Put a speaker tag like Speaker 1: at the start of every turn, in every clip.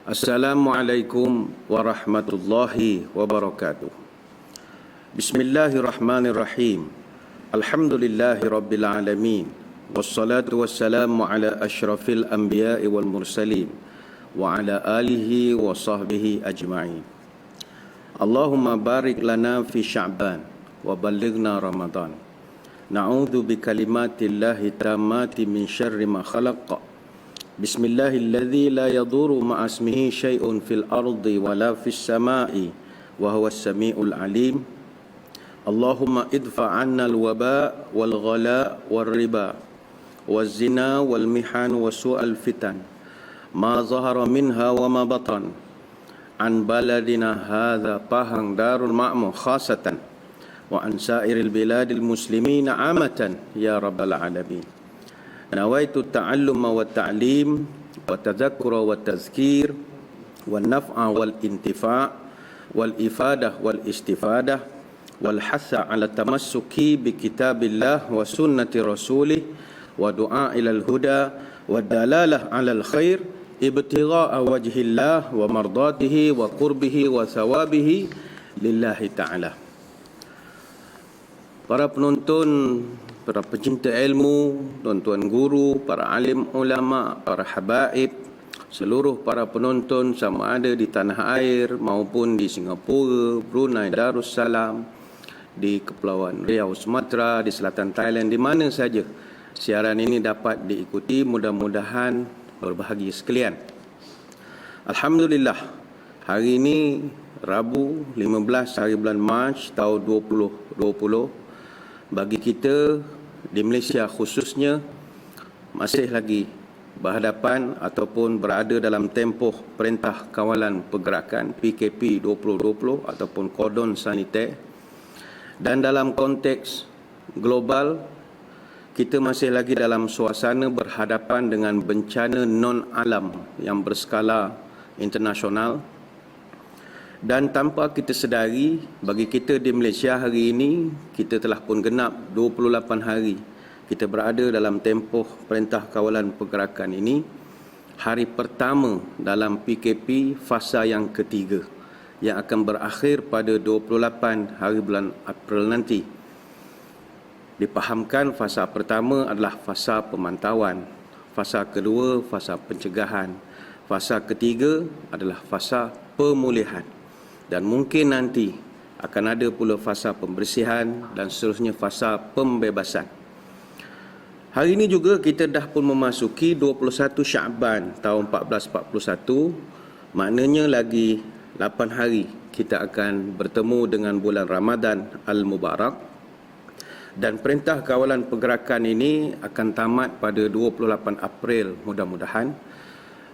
Speaker 1: Assalamualaikum warahmatullahi wabarakatuh. Bismillahirrahmanirrahim. Alhamdulillahi rabbil alamin. Wassalatu wassalamu ala ashrafil anbiya'i wal mursalin wa ala alihi wa sahbihi ajma'in. Allahumma barik lana fi Sya'ban wa ballighna Ramadan. Na'udzu bi kalimatillahi tammati min syarri ma khalaq. Bismillahilladzi la yadurru ma'asmihi syai'un fil ardi wala fis sama'i wa huwas samiul alim. Allahumma idfa' 'anna al-waba' wal ghala' wal riba waz zina wal mihan wa su'al fitan ma zahara minha wa ma batan an baladina hadza Pahang Darul Ma'mur khasatan wa an sa'iril biladil muslimina 'amatan ya rabbal alamin. Nawaitu ta'alluma wa ta'lim wa tadhakkura wa tazkir wa naf'a wal intifa' wal ifadah wal istifadah wal hasa ala tamassuki bi kitabillah wa sunnati rasulih wa du'a ilal huda wa dalalah alal khair ibtigha'a wajhillah wa mardatihi wa qurbihi wa thawabihi lillahi ta'ala. Para penonton, para pecinta ilmu, tuan-tuan guru, para alim ulama, para habaib, seluruh para penonton sama ada di tanah air maupun di Singapura, Brunei Darussalam, di Kepulauan Riau Sumatera, di selatan Thailand, di mana saja siaran ini dapat diikuti, mudah-mudahan berbahagia sekalian. Alhamdulillah, hari ini Rabu 15 hari bulan Mac tahun 2020, bagi kita di Malaysia khususnya masih lagi berhadapan ataupun berada dalam tempoh Perintah Kawalan Pergerakan PKP 2020 ataupun Kordon Saniter, dan dalam konteks global kita masih lagi dalam suasana berhadapan dengan bencana non-alam yang berskala internasional. Dan tanpa kita sedari, bagi kita di Malaysia hari ini, kita telah pun genap 28 hari kita berada dalam tempoh Perintah Kawalan Pergerakan ini. Hari pertama dalam PKP fasa yang ketiga yang akan berakhir pada 28 hari bulan April nanti. Dipahamkan fasa pertama adalah fasa pemantauan, fasa kedua fasa pencegahan, fasa ketiga adalah fasa pemulihan. Dan mungkin nanti akan ada pula fasa pembersihan dan seterusnya fasa pembebasan. Hari ini juga kita dah pun memasuki 21 Sya'ban tahun 1441. Maknanya lagi 8 hari kita akan bertemu dengan bulan Ramadan Al-Mubarak. Dan Perintah Kawalan Pergerakan ini akan tamat pada 28 April mudah-mudahan.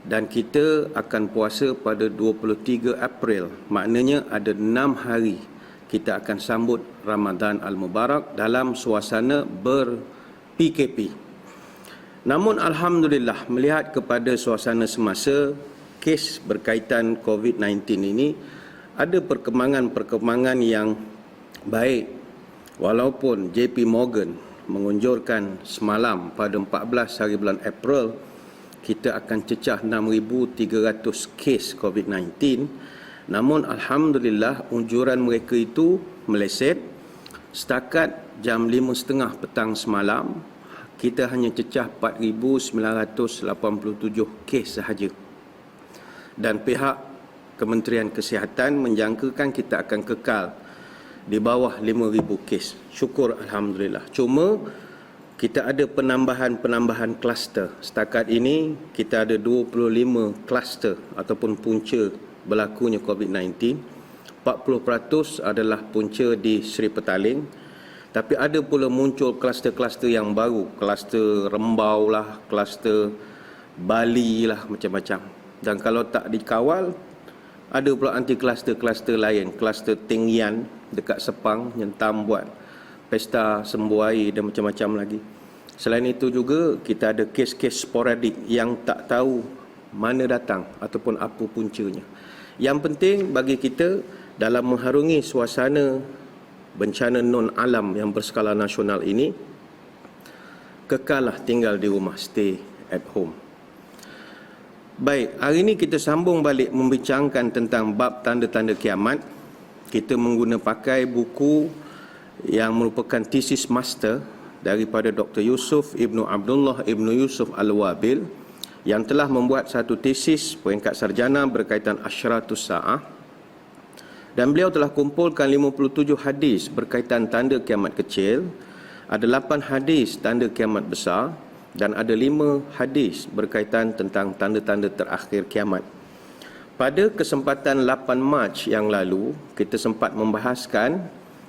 Speaker 1: Dan kita akan puasa pada 23 April. Maknanya ada 6 hari kita akan sambut Ramadan Al-Mubarak dalam suasana ber-PKP. Namun Alhamdulillah, melihat kepada suasana semasa, kes berkaitan COVID-19 ini ada perkembangan-perkembangan yang baik. Walaupun JP Morgan mengunjurkan semalam pada 14 hari bulan April kita akan cecah 6,300 kes COVID-19. Namun Alhamdulillah, unjuran mereka itu meleset. Setakat jam 5.30 petang semalam, kita hanya cecah 4,987 kes sahaja. Dan pihak Kementerian Kesihatan menjangkakan kita akan kekal di bawah 5,000 kes. Syukur Alhamdulillah. Cuma kita ada penambahan kluster. Setakat ini kita ada 25 kluster ataupun punca berlakunya COVID-19. 40% adalah punca di Seri Petaling. Tapi ada pula muncul kluster-kluster yang baru. Kluster Rembau lah, kluster Bali lah, macam-macam. Dan kalau tak dikawal, ada pula anti kluster-kluster lain. Kluster Tingyan dekat Sepang, Nyentam buat pesta sembuai dan macam-macam lagi. Selain itu juga kita ada kes-kes sporadik yang tak tahu mana datang ataupun apa puncanya. Yang penting bagi kita dalam mengharungi suasana bencana non-alam yang berskala nasional ini, kekallah tinggal di rumah, stay at home. Baik, hari ini kita sambung balik membincangkan tentang bab tanda-tanda kiamat. Kita pakai buku yang merupakan tesis master daripada Dr. Yusuf Ibnu Abdullah Ibnu Yusuf Al-Wabil yang telah membuat satu tesis peringkat sarjana berkaitan Asyratus Sa'ah, dan beliau telah kumpulkan 57 hadis berkaitan tanda kiamat kecil, ada 8 hadis tanda kiamat besar, dan ada 5 hadis berkaitan tentang tanda-tanda terakhir kiamat. Pada kesempatan 8 Mac yang lalu, kita sempat membahaskan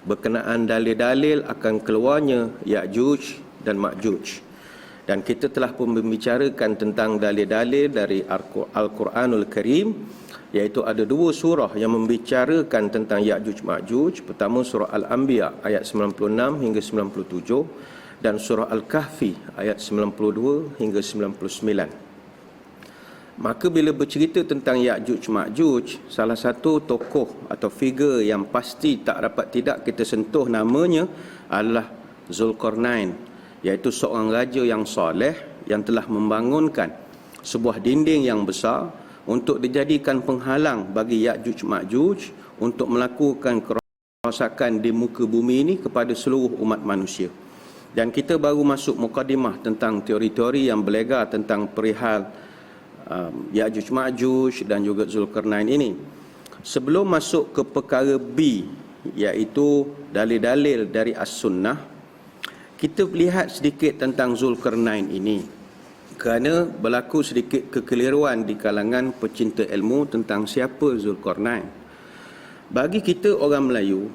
Speaker 1: berkenaan dalil-dalil akan keluarnya Ya'juj dan Ma'juj. Dan kita telah pun membicarakan tentang dalil-dalil dari Al-Quranul Karim, iaitu ada 2 surah yang membicarakan tentang Ya'juj Ma'juj. Pertama surah Al-Anbiya ayat 96 hingga 97, dan surah Al-Kahfi ayat 92 hingga 99. Maka bila bercerita tentang Ya'juj Ma'juj, salah satu tokoh atau figure yang pasti tak dapat tidak kita sentuh namanya adalah Zulkarnain, iaitu seorang raja yang soleh yang telah membangunkan sebuah dinding yang besar untuk dijadikan penghalang bagi Ya'juj Ma'juj untuk melakukan kerosakan di muka bumi ini kepada seluruh umat manusia. Dan kita baru masuk mukadimah tentang teori-teori yang berlegar tentang perihal Ya'juj Ma'juj dan juga Zulkarnain ini. Sebelum masuk ke perkara B, iaitu dalil-dalil dari As-Sunnah, kita lihat sedikit tentang Zulkarnain ini, kerana berlaku sedikit kekeliruan di kalangan pecinta ilmu tentang siapa Zulkarnain. Bagi kita orang Melayu,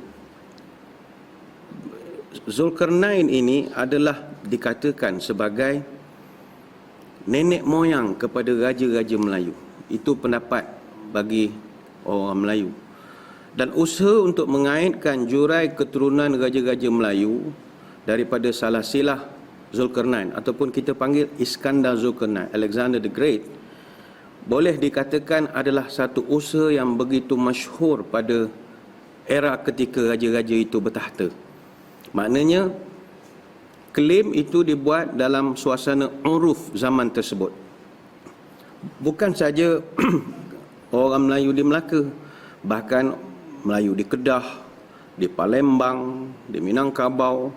Speaker 1: Zulkarnain ini adalah dikatakan sebagai nenek moyang kepada raja-raja Melayu. Itu pendapat bagi orang Melayu. Dan usaha untuk mengaitkan jurai keturunan raja-raja Melayu daripada Salasilah Zulkarnain, ataupun kita panggil Iskandar Zulkarnain, Alexander the Great, boleh dikatakan adalah satu usaha yang begitu masyhur pada era ketika raja-raja itu bertahta. Maknanya, klaim itu dibuat dalam suasana uruf zaman tersebut. Bukan saja orang Melayu di Melaka, bahkan Melayu di Kedah, di Palembang, di Minangkabau,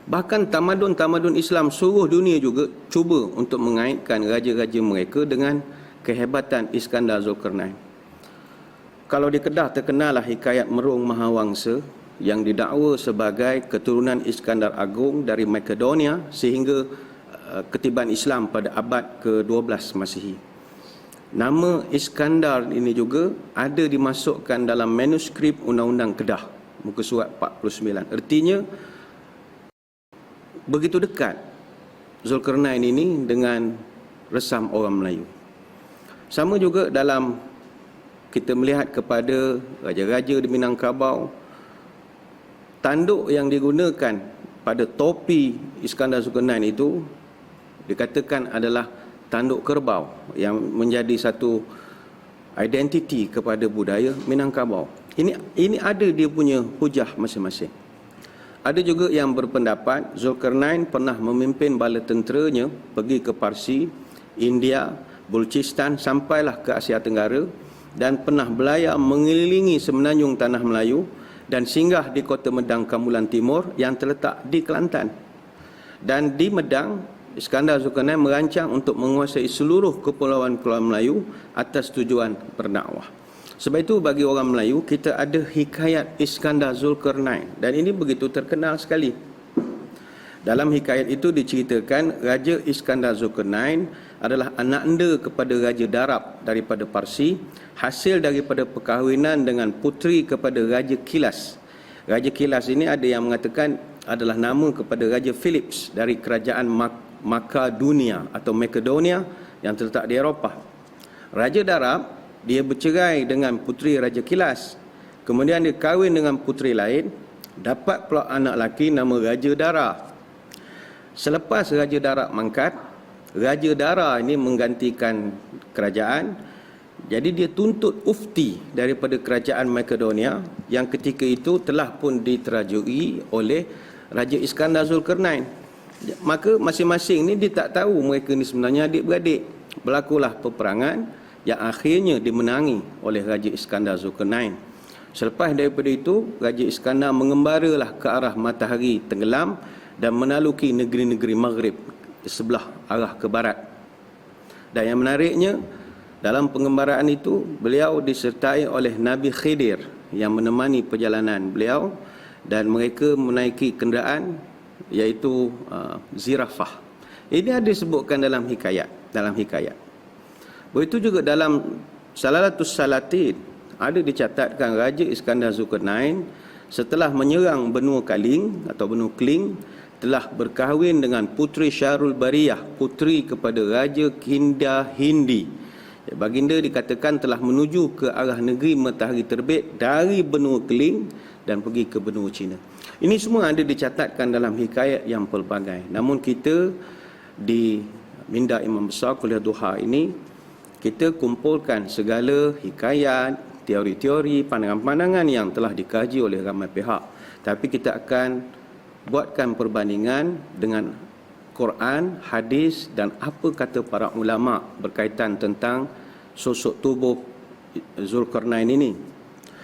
Speaker 1: bahkan tamadun-tamadun Islam seluruh dunia juga cuba untuk mengaitkan raja-raja mereka dengan kehebatan Iskandar Zulkarnain. Kalau di Kedah terkenallah hikayat Merung Mahawangsa yang didakwa sebagai keturunan Iskandar Agung dari Makedonia sehingga ketiban Islam pada abad ke-12 Masihi. Nama Iskandar ini juga ada dimasukkan dalam manuskrip Undang-Undang Kedah, muka surat 49. Artinya, begitu dekat Zulkarnain ini dengan resam orang Melayu. Sama juga dalam kita melihat kepada raja-raja di Minangkabau, tanduk yang digunakan pada topi Iskandar Zulkarnain itu dikatakan adalah tanduk kerbau yang menjadi satu identiti kepada budaya Minangkabau. Ini ada dia punya hujah masing-masing. Ada juga yang berpendapat Zulkarnain pernah memimpin bala tenteranya pergi ke Parsi, India, Balochistan, sampailah ke Asia Tenggara, dan pernah berlayar mengelilingi semenanjung tanah Melayu dan singgah di kota Medang Kamulan Timur yang terletak di Kelantan. Dan di Medang, Iskandar Zulkarnain merancang untuk menguasai seluruh kepulauan-kepulauan Melayu atas tujuan berdakwah. Sebab itu bagi orang Melayu, kita ada hikayat Iskandar Zulkarnain, dan ini begitu terkenal sekali. Dalam hikayat itu diceritakan Raja Iskandar Zulkarnain adalah anak anda kepada Raja Darab daripada Parsi, hasil daripada perkahwinan dengan puteri kepada Raja Kilas. Raja Kilas ini ada yang mengatakan adalah nama kepada Raja Philips dari kerajaan Makedonia atau Makedonia yang terletak di Eropah. Raja Darab, dia bercerai dengan puteri Raja Kilas. Kemudian dia kahwin dengan puteri lain, dapat pula anak lelaki nama Raja Dara. Selepas Raja Dara mangkat, Raja Dara ini menggantikan kerajaan. Jadi dia tuntut ufti daripada kerajaan Makedonia yang ketika itu telah pun diterajui oleh Raja Iskandar Zulkarnain. Maka masing-masing ni dia tak tahu mereka ni sebenarnya adik-beradik. berlakulah peperangan yang akhirnya dimenangi oleh Raja Iskandar Zulkarnain. Selepas daripada itu, Raja Iskandar mengembaralah ke arah matahari tenggelam dan menaluki negeri-negeri Maghrib di sebelah arah ke barat. Dan yang menariknya, dalam pengembaraan itu, beliau disertai oleh Nabi Khidir yang menemani perjalanan beliau, dan mereka menaiki kenderaan iaitu zirafah. Ini ada disebutkan dalam hikayat. Begitu juga dalam Salalatus Salatin ada dicatatkan Raja Iskandar Zulkarnain setelah menyerang benua Kaling atau benua Kling telah berkahwin dengan puteri Syarul Bariyah, puteri kepada Raja Kinda Hindi. Baginda dikatakan telah menuju ke arah negeri matahari terbit dari benua Keling dan pergi ke benua Cina. Ini semua ada dicatatkan dalam hikayat yang pelbagai. Namun kita di Minda Imam Besar Kuliah Duha ini, kita kumpulkan segala hikayat, teori-teori, pandangan-pandangan yang telah dikaji oleh ramai pihak. Tapi kita akan buatkan perbandingan dengan Quran, hadis dan apa kata para ulama berkaitan tentang sosok tubuh Zulkarnain ini.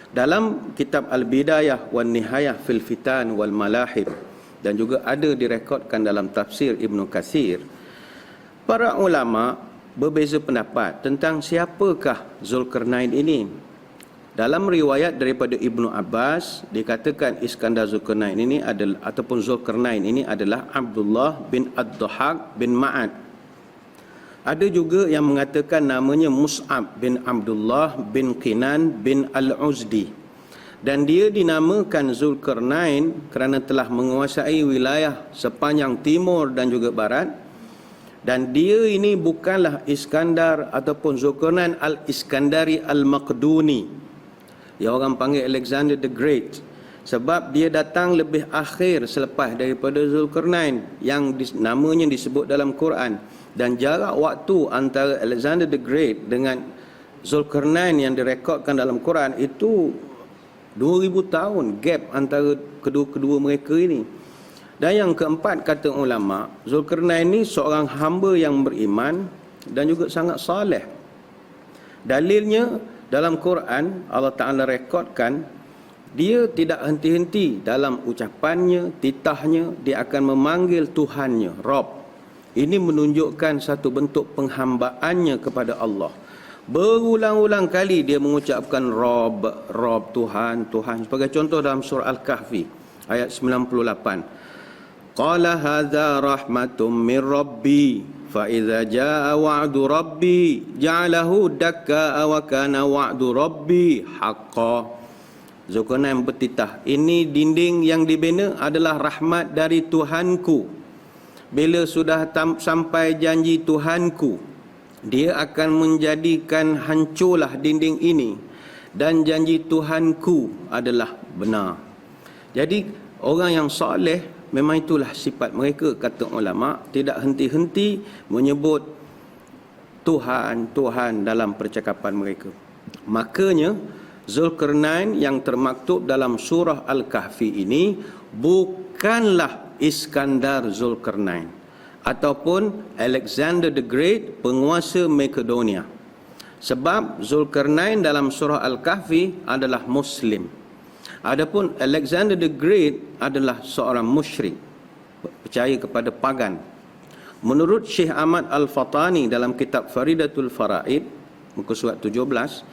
Speaker 1: Dalam kitab Al-Bidayah wan Nihayah fil Fitan wal Malahib, dan juga ada direkodkan dalam tafsir Ibnu Katsir, para ulama berbeza pendapat tentang siapakah Zulkarnain ini. Dalam riwayat daripada Ibnu Abbas dikatakan Iskandar Zulkarnain ini adalah, ataupun Zulkarnain ini adalah Abdullah bin Ad-Dhahak bin Ma'ad. Ada juga yang mengatakan namanya Mus'ab bin Abdullah bin Qinan bin Al-Uzdi. Dan dia dinamakan Zulkarnain kerana telah menguasai wilayah sepanjang timur dan juga barat. Dan dia ini bukanlah Iskandar ataupun Zulkarnain Al-Iskandari Al-Maqduni, yang orang panggil Alexander the Great, sebab dia datang lebih akhir selepas daripada Zulkarnain yang namanya disebut dalam Quran. Dan jarak waktu antara Alexander the Great dengan Zulkarnain yang direkodkan dalam Quran itu 2000 tahun gap antara kedua-kedua mereka ini. Dan yang keempat, kata ulama, Zulkarnain ini seorang hamba yang beriman dan juga sangat saleh. Dalilnya dalam Quran, Allah Ta'ala rekodkan dia tidak henti-henti dalam ucapannya, titahnya, dia akan memanggil Tuhannya, Rabb. Ini menunjukkan satu bentuk penghambaannya kepada Allah. Berulang-ulang kali dia mengucapkan Rabb, Rabb, Tuhan, Tuhan. Sebagai contoh dalam surah Al-Kahfi ayat 98. Qala hadza rahmatum min rabbi fa idza jaa wa'du rabbi ja'alahu dakka wa kana wa'du rabbi haqqan. Zulkarnain bertitah, ini dinding yang dibina adalah rahmat dari Tuhanku. Bila sudah sampai janji Tuhanku, dia akan menjadikan hancurlah dinding ini, dan janji Tuhanku adalah benar. Jadi orang yang soleh memang itulah sifat mereka, kata ulama, tidak henti-henti menyebut Tuhan, Tuhan dalam percakapan mereka. Makanya Zulkarnain yang termaktub dalam surah Al-Kahfi ini bukanlah Iskandar Zulkarnain ataupun Alexander the Great, penguasa Makedonia. Sebab Zulkarnain dalam surah Al-Kahfi adalah Muslim. Adapun Alexander the Great adalah seorang musyrik, percaya kepada pagan. Menurut Syekh Ahmad Al-Fatani dalam kitab Faridatul Faraid, muka surat 17,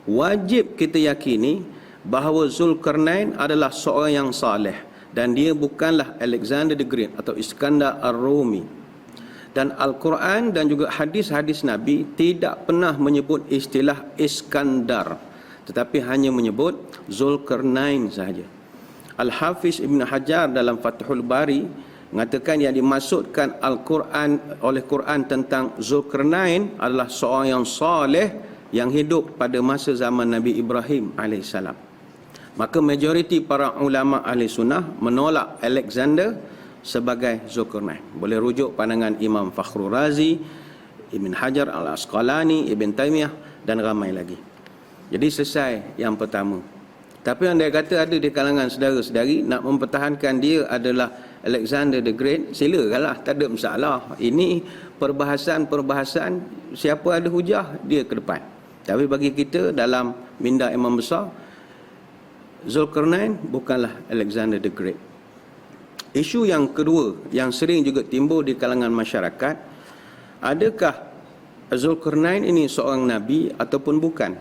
Speaker 1: wajib kita yakini bahawa Zulkarnain adalah seorang yang saleh dan dia bukanlah Alexander the Great atau Iskandar Ar-Rumi. Dan Al-Quran dan juga hadis-hadis Nabi tidak pernah menyebut istilah Iskandar, tetapi hanya menyebut Zulkarnain sahaja. Al-Hafiz Ibn Hajar dalam Fathul Bari mengatakan yang dimaksudkan Al-Quran oleh Quran tentang Zulkarnain adalah seorang yang saleh yang hidup pada masa zaman Nabi Ibrahim AS. Maka majoriti para ulama ahli sunnah menolak Alexander sebagai Zulkarnain. Boleh rujuk pandangan Imam Fakhrul Razi, Ibn Hajar Al-Asqalani, Ibn Taymiyah dan ramai lagi. Jadi selesai yang pertama. Tapi anda kata ada di kalangan saudara-saudari nak mempertahankan dia adalah Alexander the Great, silakanlah, tak ada masalah. Ini perbahasan siapa ada hujah dia ke depan. Tapi bagi kita dalam minda imam besar, Zulkarnain bukanlah Alexander the Great. Isu yang kedua yang sering juga timbul di kalangan masyarakat, adakah Zulkarnain ini seorang nabi ataupun bukan?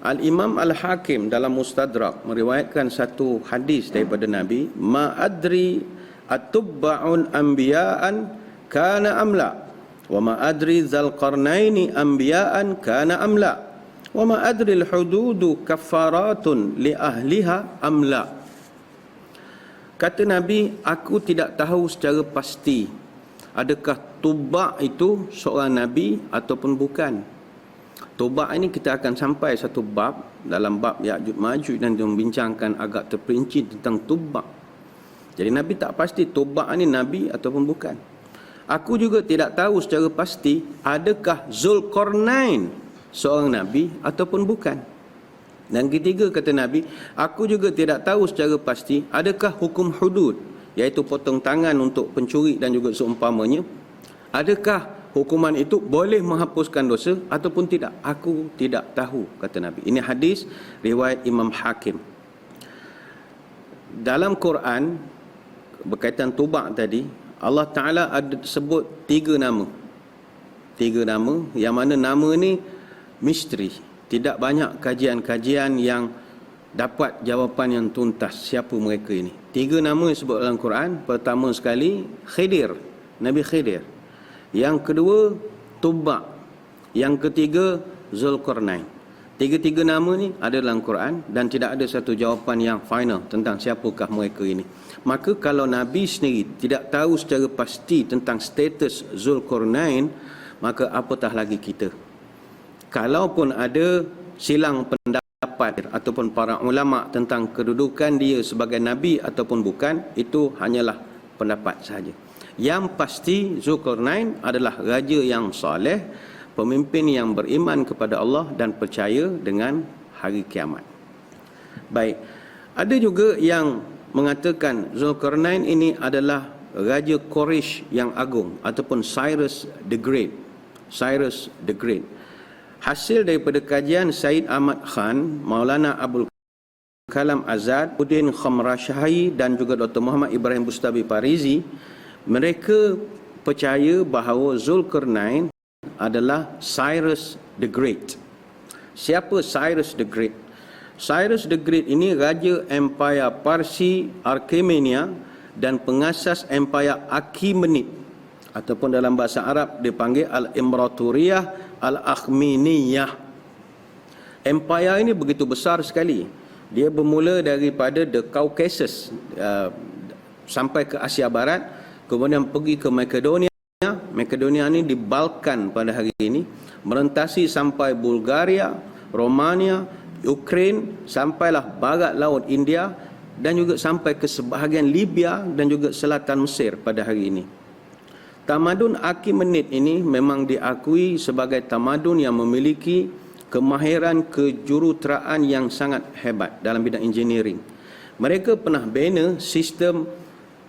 Speaker 1: Al-Imam Al-Hakim dalam Mustadrak meriwayatkan satu hadis daripada Nabi, ma adri atubba'un anbiya'an kana amla wa ma adri Zulkarnaini anbiya'an kana amla wa ma adri al-hududu kaffaratun li ahliha amla. Kata Nabi, aku tidak tahu secara pasti adakah Tubba' itu seorang nabi ataupun bukan. Tubba' ini kita akan sampai satu bab dalam bab Ya'juj Ma'juj dan membincangkan agak terperinci tentang Tubba'. Jadi Nabi tak pasti Tubba' ini nabi ataupun bukan. Aku juga tidak tahu secara pasti adakah Zulkarnain seorang nabi ataupun bukan. Dan ketiga, kata Nabi, aku juga tidak tahu secara pasti adakah hukum hudud, iaitu potong tangan untuk pencuri dan juga seumpamanya, adakah hukuman itu boleh menghapuskan dosa ataupun tidak. Aku tidak tahu, kata Nabi. Ini hadis riwayat Imam Hakim. Dalam Quran berkaitan Tubba' tadi, Allah Ta'ala ada sebut 3 nama. 3 nama yang mana nama ni misteri. Tidak banyak kajian-kajian yang dapat jawapan yang tuntas siapa mereka ini. 3 nama yang sebut dalam Quran. Pertama sekali Khidir, Nabi Khidir. Yang kedua Tubba'. Yang ketiga Zulkarnain. 3 nama ni ada dalam Quran dan tidak ada satu jawapan yang final tentang siapakah mereka ini. Maka kalau Nabi sendiri tidak tahu secara pasti tentang status Zulkarnain, maka apatah lagi kita. Kalaupun ada silang pendapat ataupun para ulama tentang kedudukan dia sebagai nabi ataupun bukan, itu hanyalah pendapat sahaja. Yang pasti Zulkarnain adalah raja yang soleh, pemimpin yang beriman kepada Allah dan percaya dengan hari kiamat. Baik, ada juga yang mengatakan Zulkarnain ini adalah raja Quraisy yang agung ataupun Cyrus the Great. Cyrus the Great. Hasil daripada kajian Said Ahmad Khan, Maulana Abdul Kalam Azad, Udin Khamrashahi dan juga Dr. Muhammad Ibrahim Bustabi Parizi, mereka percaya bahawa Zulkarnain adalah Cyrus the Great. Siapa Cyrus the Great? Cyrus the Great ini raja Empire Parsi Achaemenia dan pengasas Empire Achaemenid, ataupun dalam bahasa Arab dipanggil Al-Imperatoriyah Al-Achaemeniyah. Empire ini begitu besar sekali. Dia bermula daripada The Caucasus sampai ke Asia Barat, kemudian pergi ke Makedonia. Makedonia ini di Balkan pada hari ini, merentasi sampai Bulgaria, Romania, Ukraine, sampailah barat laut India dan juga sampai ke sebahagian Libya dan juga selatan Mesir pada hari ini. Tamadun Achaemenid ini memang diakui sebagai tamadun yang memiliki kemahiran kejuruteraan yang sangat hebat dalam bidang engineering. Mereka pernah bina sistem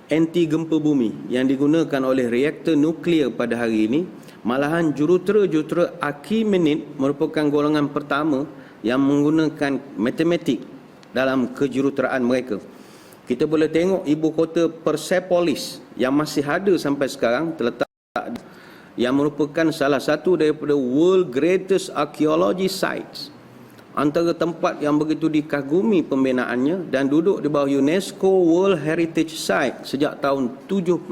Speaker 1: anti gempa bumi yang digunakan oleh reaktor nuklear pada hari ini. Malahan jurutera Achaemenid merupakan golongan pertama yang menggunakan matematik dalam kejuruteraan mereka. Kita boleh tengok ibu kota Persepolis yang masih ada sampai sekarang, terletak yang merupakan salah satu daripada world greatest archaeology sites, antara tempat yang begitu dikagumi pembinaannya dan duduk di bawah UNESCO World Heritage Site sejak tahun 79.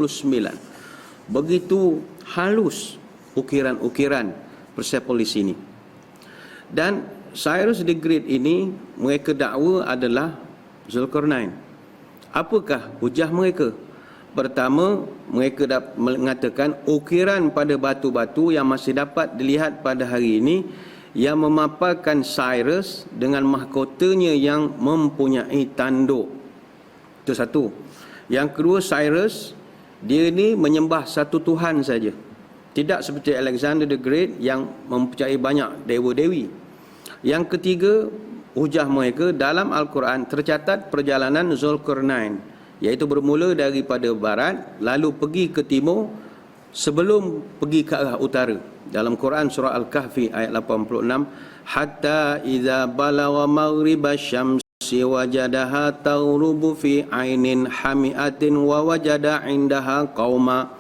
Speaker 1: Begitu halus ukiran-ukiran Persepolis ini. Dan Cyrus the Great ini mereka dakwa adalah Zulkarnain. Apakah hujah mereka? Pertama, mereka mengatakan ukiran pada batu-batu yang masih dapat dilihat pada hari ini yang memaparkan Cyrus dengan mahkotanya yang mempunyai tanduk. Itu satu. Yang kedua, Cyrus dia ni menyembah satu Tuhan saja. Tidak seperti Alexander the Great yang mempercayai banyak dewa-dewi. Yang ketiga, hujah mereka dalam Al-Quran tercatat perjalanan Zulkarnain iaitu bermula daripada barat lalu pergi ke timur sebelum pergi ke arah utara. Dalam Quran surah Al-Kahfi ayat 86, hatta idza balagha maghriba syamsi wajadaha taghrubu fi ainin hamiatin wa wajada indaha qauma,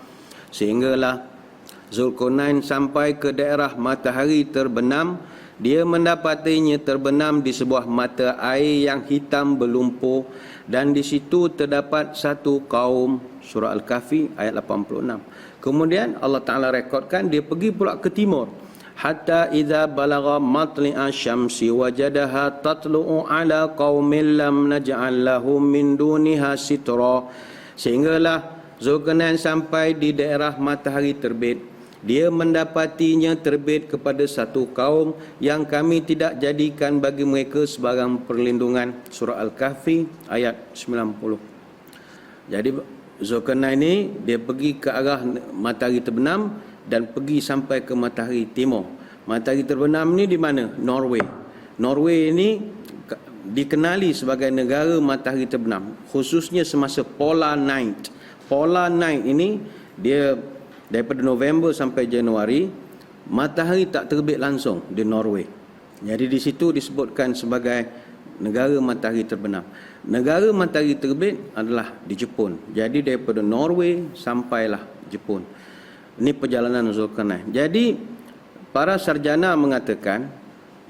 Speaker 1: sehinggalah Zulkarnain sampai ke daerah matahari terbenam, dia mendapatinya terbenam di sebuah mata air yang hitam berlumpur, dan di situ terdapat satu kaum. Surah Al-Kahfi ayat 86. Kemudian Allah Ta'ala rekodkan dia pergi pula ke timur. Hatta idza balagha matli'a syamsi wajadaha tatlu'u ala qaumin lam naj'al lahum min duniha sitra. Sehinggalah Zulkarnain sampai di daerah matahari terbit. Dia mendapatinya terbit kepada satu kaum yang kami tidak jadikan bagi mereka sebarang perlindungan. Surah Al-Kahfi ayat 90. Jadi Zulkarnain ini dia pergi ke arah matahari terbenam dan pergi sampai ke matahari timur. Matahari terbenam ni di mana? Norway. Norway ini dikenali sebagai negara matahari terbenam, khususnya semasa Polar Night. Polar Night ini dia daripada November sampai Januari, matahari tak terbit langsung di Norway. Jadi di situ disebutkan sebagai negara matahari terbenam. Negara matahari terbit adalah di Jepun. Jadi daripada Norway sampailah Jepun. Ini perjalanan Zulkarnain. Jadi para sarjana mengatakan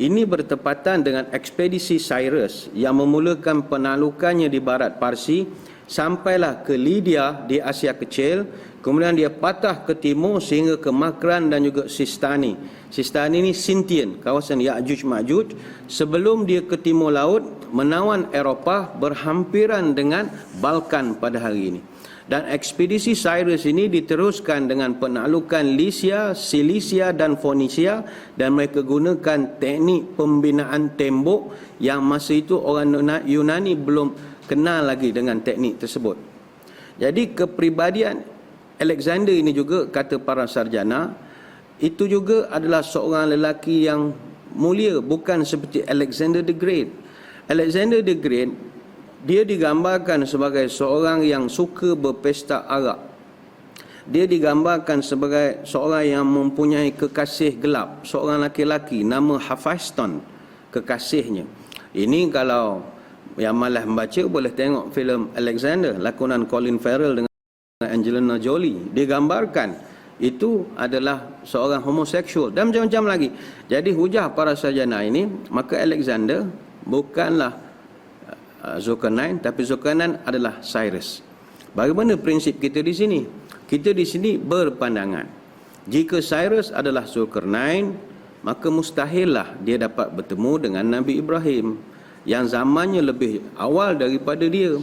Speaker 1: ini bertepatan dengan ekspedisi Cyrus yang memulakan penaklukannya di barat Parsi, sampailah ke Lydia di Asia Kecil, kemudian dia patah ke timur sehingga ke Makran dan juga Sistani. Sistani ini Sintian, kawasan Ya'juj Ma'juj, sebelum dia ke timur laut menawan Eropah berhampiran dengan Balkan pada hari ini. Dan ekspedisi Cyrus ini diteruskan dengan penaklukan Lycia, Cilicia dan Phoenicia, dan mereka gunakan teknik pembinaan tembok yang masa itu orang Yunani belum kenal lagi dengan teknik tersebut. Jadi kepribadian Alexander ini juga, kata para sarjana, itu juga adalah seorang lelaki yang mulia, bukan seperti Alexander the Great. Alexander the Great, dia digambarkan sebagai seorang yang suka berpesta arak. Dia digambarkan sebagai seorang yang mempunyai kekasih gelap, seorang laki-laki nama Hephaestion, kekasihnya. Ini kalau yang malas membaca boleh tengok filem Alexander, lakonan Colin Farrell dengan Angelina Jolie. Digambarkan itu adalah seorang homoseksual dan macam-macam lagi. Jadi hujah para sarjana ini, maka Alexander bukanlah Zulkarnain, tapi Zulkarnain adalah Cyrus. Bagaimana prinsip kita di sini? Kita di sini berpandangan, jika Cyrus adalah Zulkarnain, maka mustahillah dia dapat bertemu dengan Nabi Ibrahim yang zamannya lebih awal daripada dia.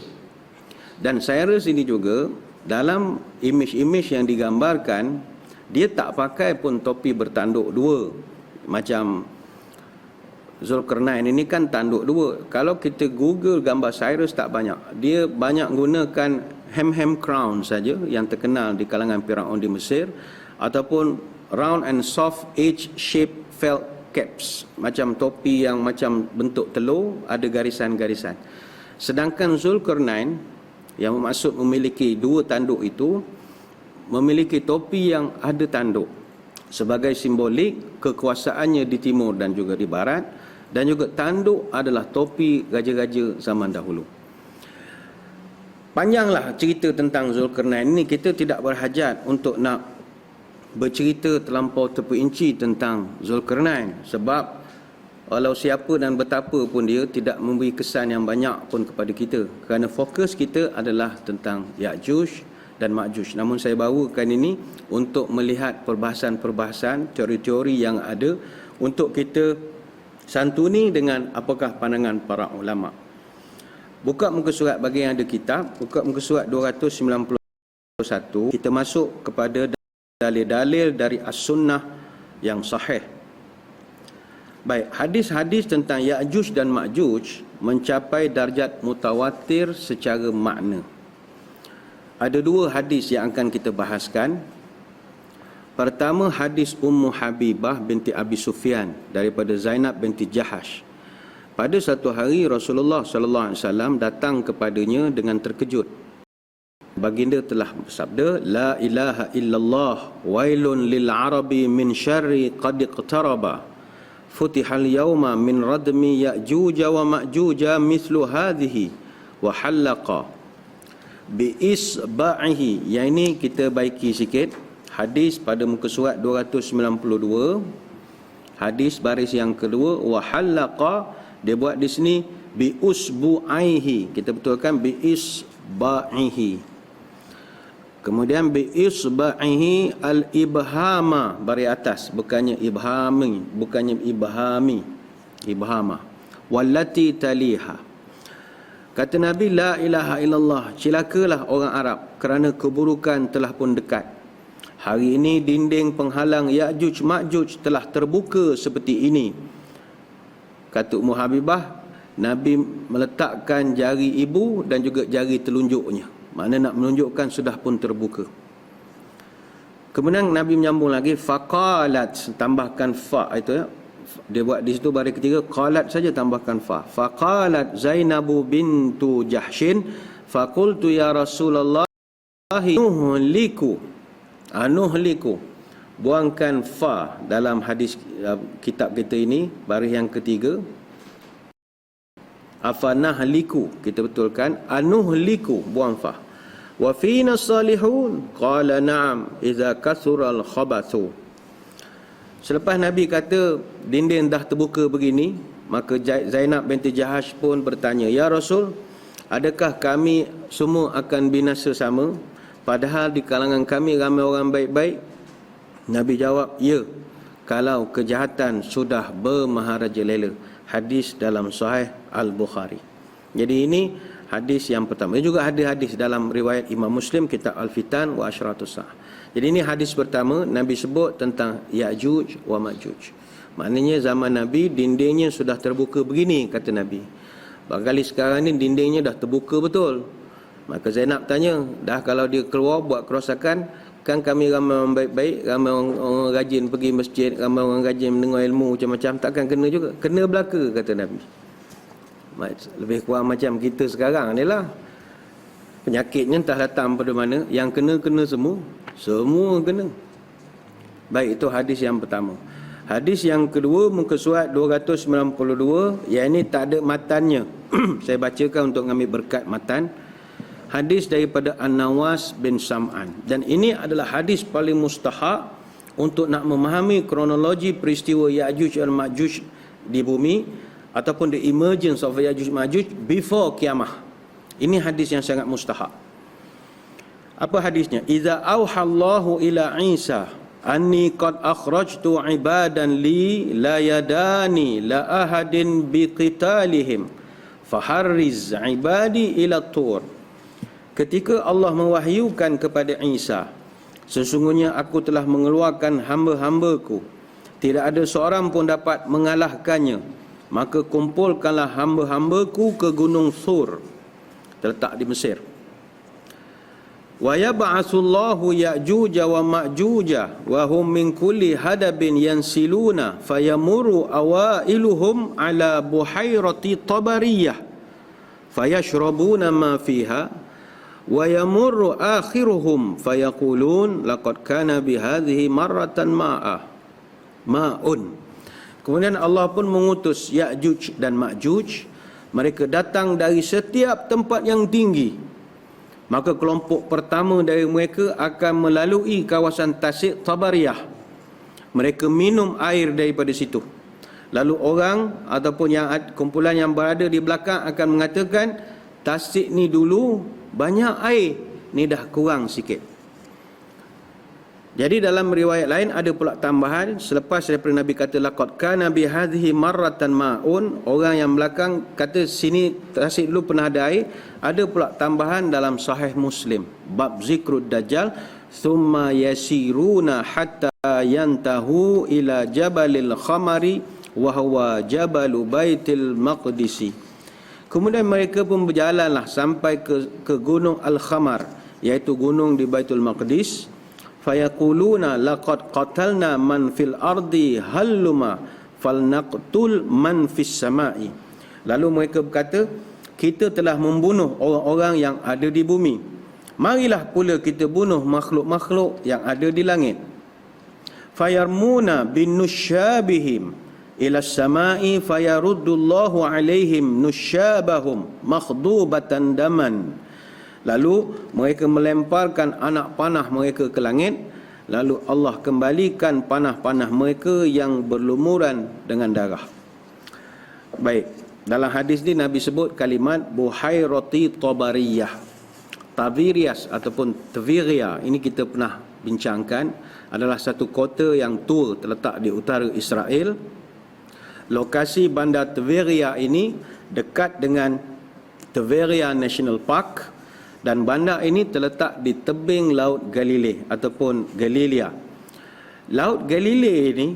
Speaker 1: Dan Cyrus ini juga dalam imej-imej yang digambarkan, dia tak pakai pun topi bertanduk dua macam Zulkarnain ini kan tanduk dua. Kalau kita Google gambar Cyrus tak banyak. Dia banyak gunakan hem crown saja yang terkenal di kalangan Firaun di Mesir, ataupun round and soft edge shape felt caps, macam topi yang macam bentuk telur, ada garisan-garisan. Sedangkan Zulkarnain yang bermaksud memiliki dua tanduk itu, memiliki topi yang ada tanduk sebagai simbolik kekuasaannya di timur dan juga di barat, dan juga tanduk adalah topi raja-raja zaman dahulu. Panjanglah cerita tentang Zulkarnain ini, kita tidak berhajat untuk nak bercerita terlampau terperinci tentang Zulkarnain, sebab walau siapa dan betapa pun dia tidak memberi kesan yang banyak pun kepada kita, kerana fokus kita adalah tentang Ya'juj dan Ma'juj. Namun saya bawakan ini untuk melihat perbahasan-perbahasan, teori-teori yang ada, untuk kita santuni dengan apakah pandangan para ulama. Buka muka surat bagi yang ada kitab, buka muka surat 291. Kita masuk kepada dalil-dalil dari as-sunnah yang sahih. Baik, hadis-hadis tentang Ya'juj dan Ma'juj mencapai darjat mutawatir secara makna. Ada dua hadis yang akan kita bahaskan. Pertama, hadis Ummu Habibah binti Abi Sufyan daripada Zainab binti Jahash. Pada satu hari Rasulullah sallallahu alaihi wasallam datang kepadanya dengan terkejut. Baginda telah bersabda, la ilaha illallah wailun lil arabi min syarri qad iqtaraba futihal yawma min radmi ya'juja wa ma'juja mithlu hadhihi wa halaqa bi isba'ihi. Yang ini kita baiki sikit. Hadis pada muka surat 292, hadis baris yang kedua, wa halaqa, dia buat di sini bi usbu'aihi, kita betulkan bi isba'ihi. Kemudian bi isba'ihi al-ibhama, baris atas, bukannya ibhami, ibhama. Wallati taliha. Kata Nabi, la ilaha illallah, celakalah orang Arab kerana keburukan telah pun dekat. Hari ini dinding penghalang Ya'juj Ma'juj telah terbuka seperti ini. Kata Ummu Habibah, Nabi meletakkan jari ibu dan juga jari telunjuknya. Makna nak menunjukkan sudah pun terbuka. Kemudian Nabi menyambung lagi, faqalat, tambahkan fa itu ya. Dia buat di situ baris ketiga, qalat saja tambahkan fa. Faqalat Zainabu bintu Jahshin, faqultu ya Rasulullah anuhliku. Buangkan fa dalam hadis kitab kita ini, baris yang ketiga. Afanahliku, kita betulkan anuhliku, buang fa. Wa fina salihun, qala na'am idza kathural khabathu. Selepas Nabi kata dinding dah terbuka begini, maka Zainab binti Jahash pun bertanya, ya Rasul, adakah kami semua akan binasa sama? Padahal di kalangan kami ramai orang baik-baik. Nabi jawab, ya, kalau kejahatan sudah bermaharajalela. Hadis dalam Sahih Al-Bukhari. Jadi ini hadis yang pertama. Ini juga ada hadis dalam riwayat Imam Muslim, kitab Al-Fitan wa Asyratus Sa'ah. Jadi ini hadis pertama, Nabi sebut tentang Ya'juj wa Ma'juj. Maknanya zaman Nabi dindingnya sudah terbuka begini, kata Nabi. Barangkali sekarang ni dindingnya dah terbuka betul. Maka Zainab tanya, dah kalau dia keluar buat kerosakan, kan kami ramai orang baik-baik, ramai orang rajin pergi masjid, ramai orang rajin mendengar ilmu macam-macam, takkan kena juga? Kena belaka, kata Nabi. Lebih kurang macam kita sekarang ni lah. Penyakitnya entah datang pada mana, yang kena-kena semua kena. Baik, itu hadis yang pertama. Hadis yang kedua, muka surat 292, yang ini tak ada matannya. Saya bacakan untuk mengambil berkat matan. Hadis daripada An-Nawas bin Sam'an. Dan ini adalah hadis paling mustahak untuk nak memahami kronologi peristiwa Ya'juj dan Ma'juj di bumi, ataupun the emergence of Ya'juj Ma'juj before kiamah. Ini hadis yang sangat mustahak. Apa hadisnya? Iza auhallahu ila Isa anni qad akhrajtu ibadan li la yadani la ahadin biqitalihim faharriz ibadi ila tur. Ketika Allah mewahyukan kepada Isa, sesungguhnya aku telah mengeluarkan hamba-hambaku, tidak ada seorang pun dapat mengalahkannya, maka kumpulkanlah hamba-hambaku ke gunung Thur, terletak di Mesir. Wa yab'atsullahu Ya'juj wa Ma'juj wa hum min kulli hadabin yansiluna fayamuru awailuhum ala buhairati Tabariyah fayashrabuna ma fiha wa yamurru akhiruhum fayaqulun laqad kana bihadhihi marratan ma'un. Kemudian Allah pun mengutus Ya'juj dan Ma'juj. Mereka datang dari setiap tempat yang tinggi. Maka kelompok pertama dari mereka akan melalui kawasan tasik Tabariyah. Mereka minum air daripada situ. Lalu orang ataupun kumpulan yang berada di belakang akan mengatakan, tasik ni dulu banyak air, ni dah kurang sikit. Jadi dalam riwayat lain ada pula tambahan, selepas daripada Nabi kata laqad kana bi hadhihi marratan ma'un, orang yang belakang kata sini tasik dulu pernah ada air. Ada pula tambahan dalam Sahih Muslim, bab zikrud dajjal, thumma yasiruna hatta yantahu ila jabalil khamari wa huwa jabalu baitil maqdisi. Kemudian mereka pun berjalanlah sampai ke gunung Al-Khamar, iaitu gunung di Baitul Maqdis. Fayaquluna laqad qatalna man fil ardi halluma falnaqtul man fis samai. Lalu mereka berkata, kita telah membunuh orang-orang yang ada di bumi, marilah pula kita bunuh makhluk-makhluk yang ada di langit. Fayarmuna bin nusyabihim ila samai fayaruddullahu alaihim nusyabahum makhdubatan daman. Lalu mereka melemparkan anak panah mereka ke langit, lalu Allah kembalikan panah-panah mereka yang berlumuran dengan darah. Baik, dalam hadis ni Nabi sebut kalimat Buhairati Tabariyah. Tiberias ataupun Tiberia ini kita pernah bincangkan, adalah satu kota yang tua terletak di utara Israel. Lokasi bandar Tiberia ini dekat dengan Tiberia National Park, dan bandar ini terletak di tebing Laut Galilei ataupun Galilea. Laut Galilei ini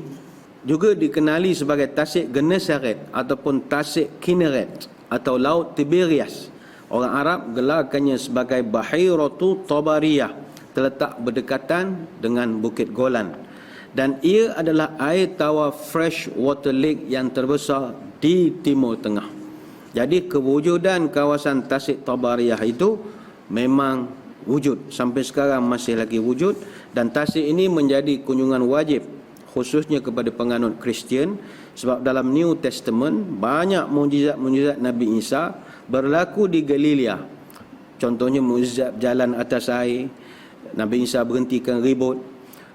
Speaker 1: juga dikenali sebagai Tasik Genesaret ataupun Tasik Kinneret atau Laut Tiberias. Orang Arab gelarkannya sebagai Bahiratu Tabariyah, terletak berdekatan dengan Bukit Golan. Dan ia adalah air tawar fresh water lake yang terbesar di Timur Tengah. Jadi kewujudan kawasan Tasik Tabariyah itu memang wujud, sampai sekarang masih lagi wujud, dan Tasik ini menjadi kunjungan wajib khususnya kepada penganut Kristian, sebab dalam New Testament banyak mukjizat-mukjizat Nabi Isa berlaku di Galilea. Contohnya mukjizat jalan atas air, Nabi Isa berhentikan ribut,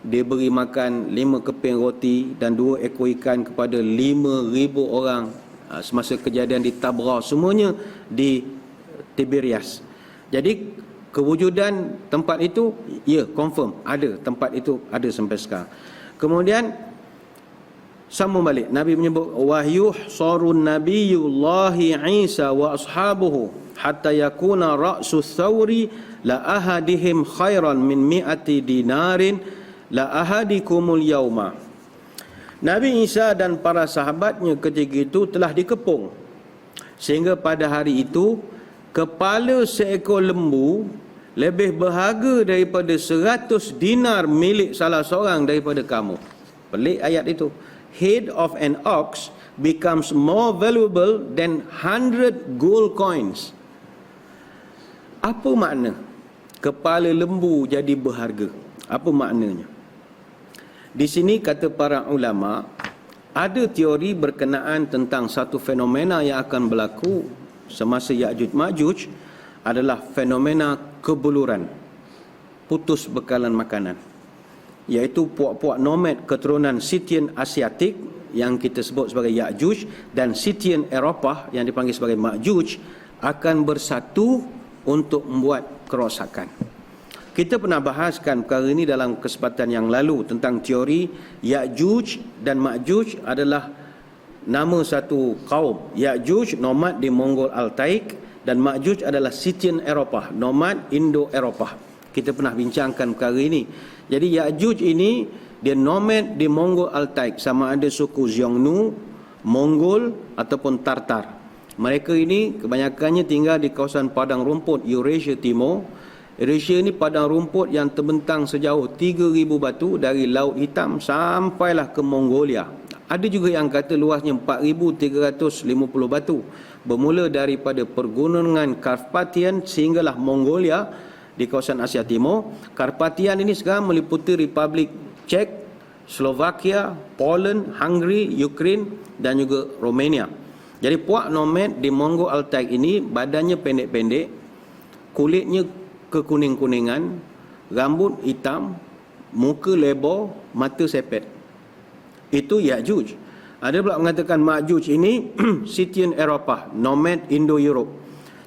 Speaker 1: dia beri makan 5 keping roti dan 2 ekor ikan kepada 5,000 orang semasa kejadian di Tabra, semuanya di Tiberias. Jadi kewujudan tempat itu, ya, confirm ada, tempat itu ada sampai sekarang. Kemudian sambung balik, Nabi menyebut wahyu sarun nabiyullahi Isa wa ashabuhu hatta yakuna ra'su thawri la ahadihim khairan min mi'ati dinarin la ahadikumul yauma. Nabi Isa dan para sahabatnya ketika itu telah dikepung, sehingga pada hari itu kepala seekor lembu lebih berharga daripada 100 dinar milik salah seorang daripada kamu. Pelik ayat itu. Head of an ox becomes more valuable than 100 gold coins. Apa makna kepala lembu jadi berharga? Apa maknanya? Di sini kata para ulama, ada teori berkenaan tentang satu fenomena yang akan berlaku semasa Ya'juj Ma'juj, adalah fenomena kebuluran, putus bekalan makanan, iaitu puak-puak nomad keturunan Scythian Asiatik yang kita sebut sebagai Ya'juj dan Scythian Eropah yang dipanggil sebagai Ma'juj akan bersatu untuk membuat kerosakan. Kita pernah bahaskan perkara ini dalam kesempatan yang lalu tentang teori Ya'juj dan Ma'juj adalah nama satu kaum. Ya'juj nomad di Mongol Altaik dan Ma'juj adalah Scythian Eropah, nomad Indo-Eropah. Kita pernah bincangkan perkara ini. Jadi Ya'juj ini dia nomad di Mongol Altaik, sama ada suku Xiongnu, Mongol ataupun Tartar. Mereka ini kebanyakannya tinggal di kawasan padang rumput Eurasia Timur. Eurasia ini padang rumput yang terbentang sejauh 3,000 batu dari Laut Hitam sampailah ke Mongolia. Ada juga yang kata luasnya 4,350 batu, bermula daripada pergunungan Karpatian sehinggalah Mongolia di kawasan Asia Timur. Karpatian ini sekarang meliputi Republik Czech, Slovakia, Poland, Hungary, Ukraine dan juga Romania. Jadi puak nomad di Mongol Altaik ini badannya pendek-pendek, kulitnya kekuning-kuningan, rambut hitam, muka lebar, mata sepet. Itu Ya'juj. Ada pula mengatakan Ma'juj ini Scythian Eropah, nomad Indo-Europe.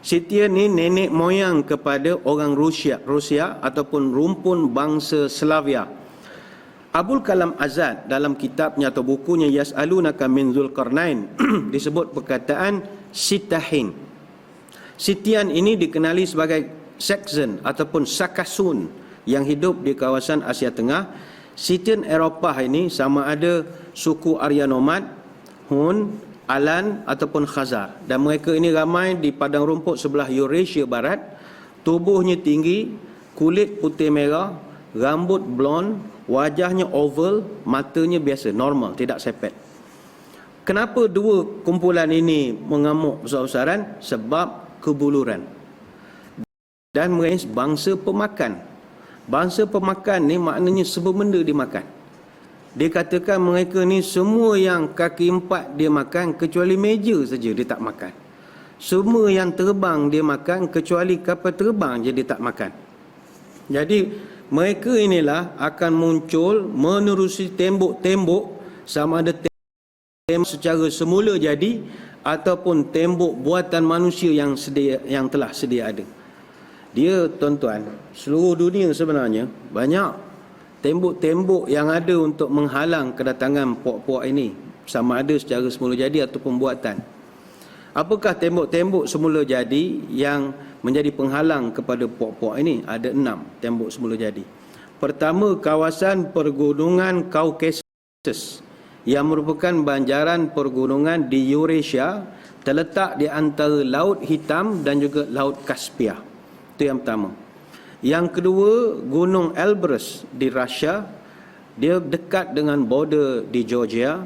Speaker 1: Scythian ni nenek moyang kepada orang Rusia ataupun rumpun bangsa Slavia. Abul Kalam Azad dalam kitabnya atau bukunya Yas'alunaka min Zulkarnain disebut perkataan Sitahin. Scythian ini dikenali sebagai Saxon ataupun Sakasun yang hidup di kawasan Asia Tengah. Scythian Eropah ini sama ada suku Arya nomad, Hun, Alan ataupun Khazar, dan mereka ini ramai di padang rumput sebelah Eurasia Barat. Tubuhnya tinggi, kulit putih merah, rambut blond, wajahnya oval, matanya biasa, normal, tidak sepet. Kenapa dua kumpulan ini mengamuk besar-besaran? Sebab kebuluran. dan mereka bangsa pemakan. Bangsa pemakan ni maknanya semua benda dimakan. Dia katakan mereka ni semua yang kaki empat dia makan, kecuali meja saja dia tak makan. Semua yang terbang dia makan, kecuali kapal terbang je dia tak makan. Jadi mereka inilah akan muncul menerusi tembok-tembok, sama ada tembok secara semula jadi ataupun tembok buatan manusia yang telah sedia ada. Dia, tuan-tuan, seluruh dunia sebenarnya banyak tembok-tembok yang ada untuk menghalang kedatangan puak-puak ini, sama ada secara semula jadi ataupun buatan. Apakah tembok-tembok semula jadi yang menjadi penghalang kepada puak-puak ini? Ada 6 tembok semula jadi. Pertama, kawasan pergunungan Caucasus yang merupakan banjaran pergunungan di Eurasia, terletak di antara Laut Hitam dan juga Laut Kaspia. Itu yang pertama. Yang kedua, Gunung Elbrus di Rusia. Dia dekat dengan border di Georgia.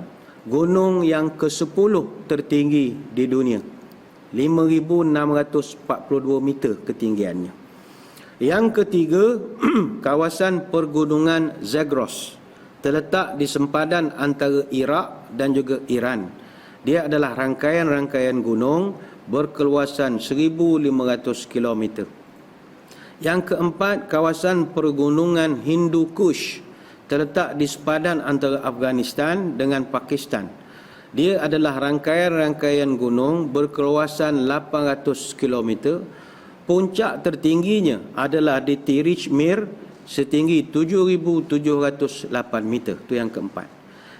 Speaker 1: Gunung yang ke-10 tertinggi di dunia. 5,642 meter ketinggiannya. Yang ketiga, kawasan pergunungan Zagros. Terletak di sempadan antara Iraq dan juga Iran. Dia adalah rangkaian-rangkaian gunung berkeluasan 1,500 km. Yang keempat, kawasan pergunungan Hindu Kush, terletak di sepadan antara Afghanistan dengan Pakistan. Dia adalah rangkaian-rangkaian gunung berkeluasan 800 km. Puncak tertingginya adalah di Tirich-Mir setinggi 7,708 meter. Itu yang keempat.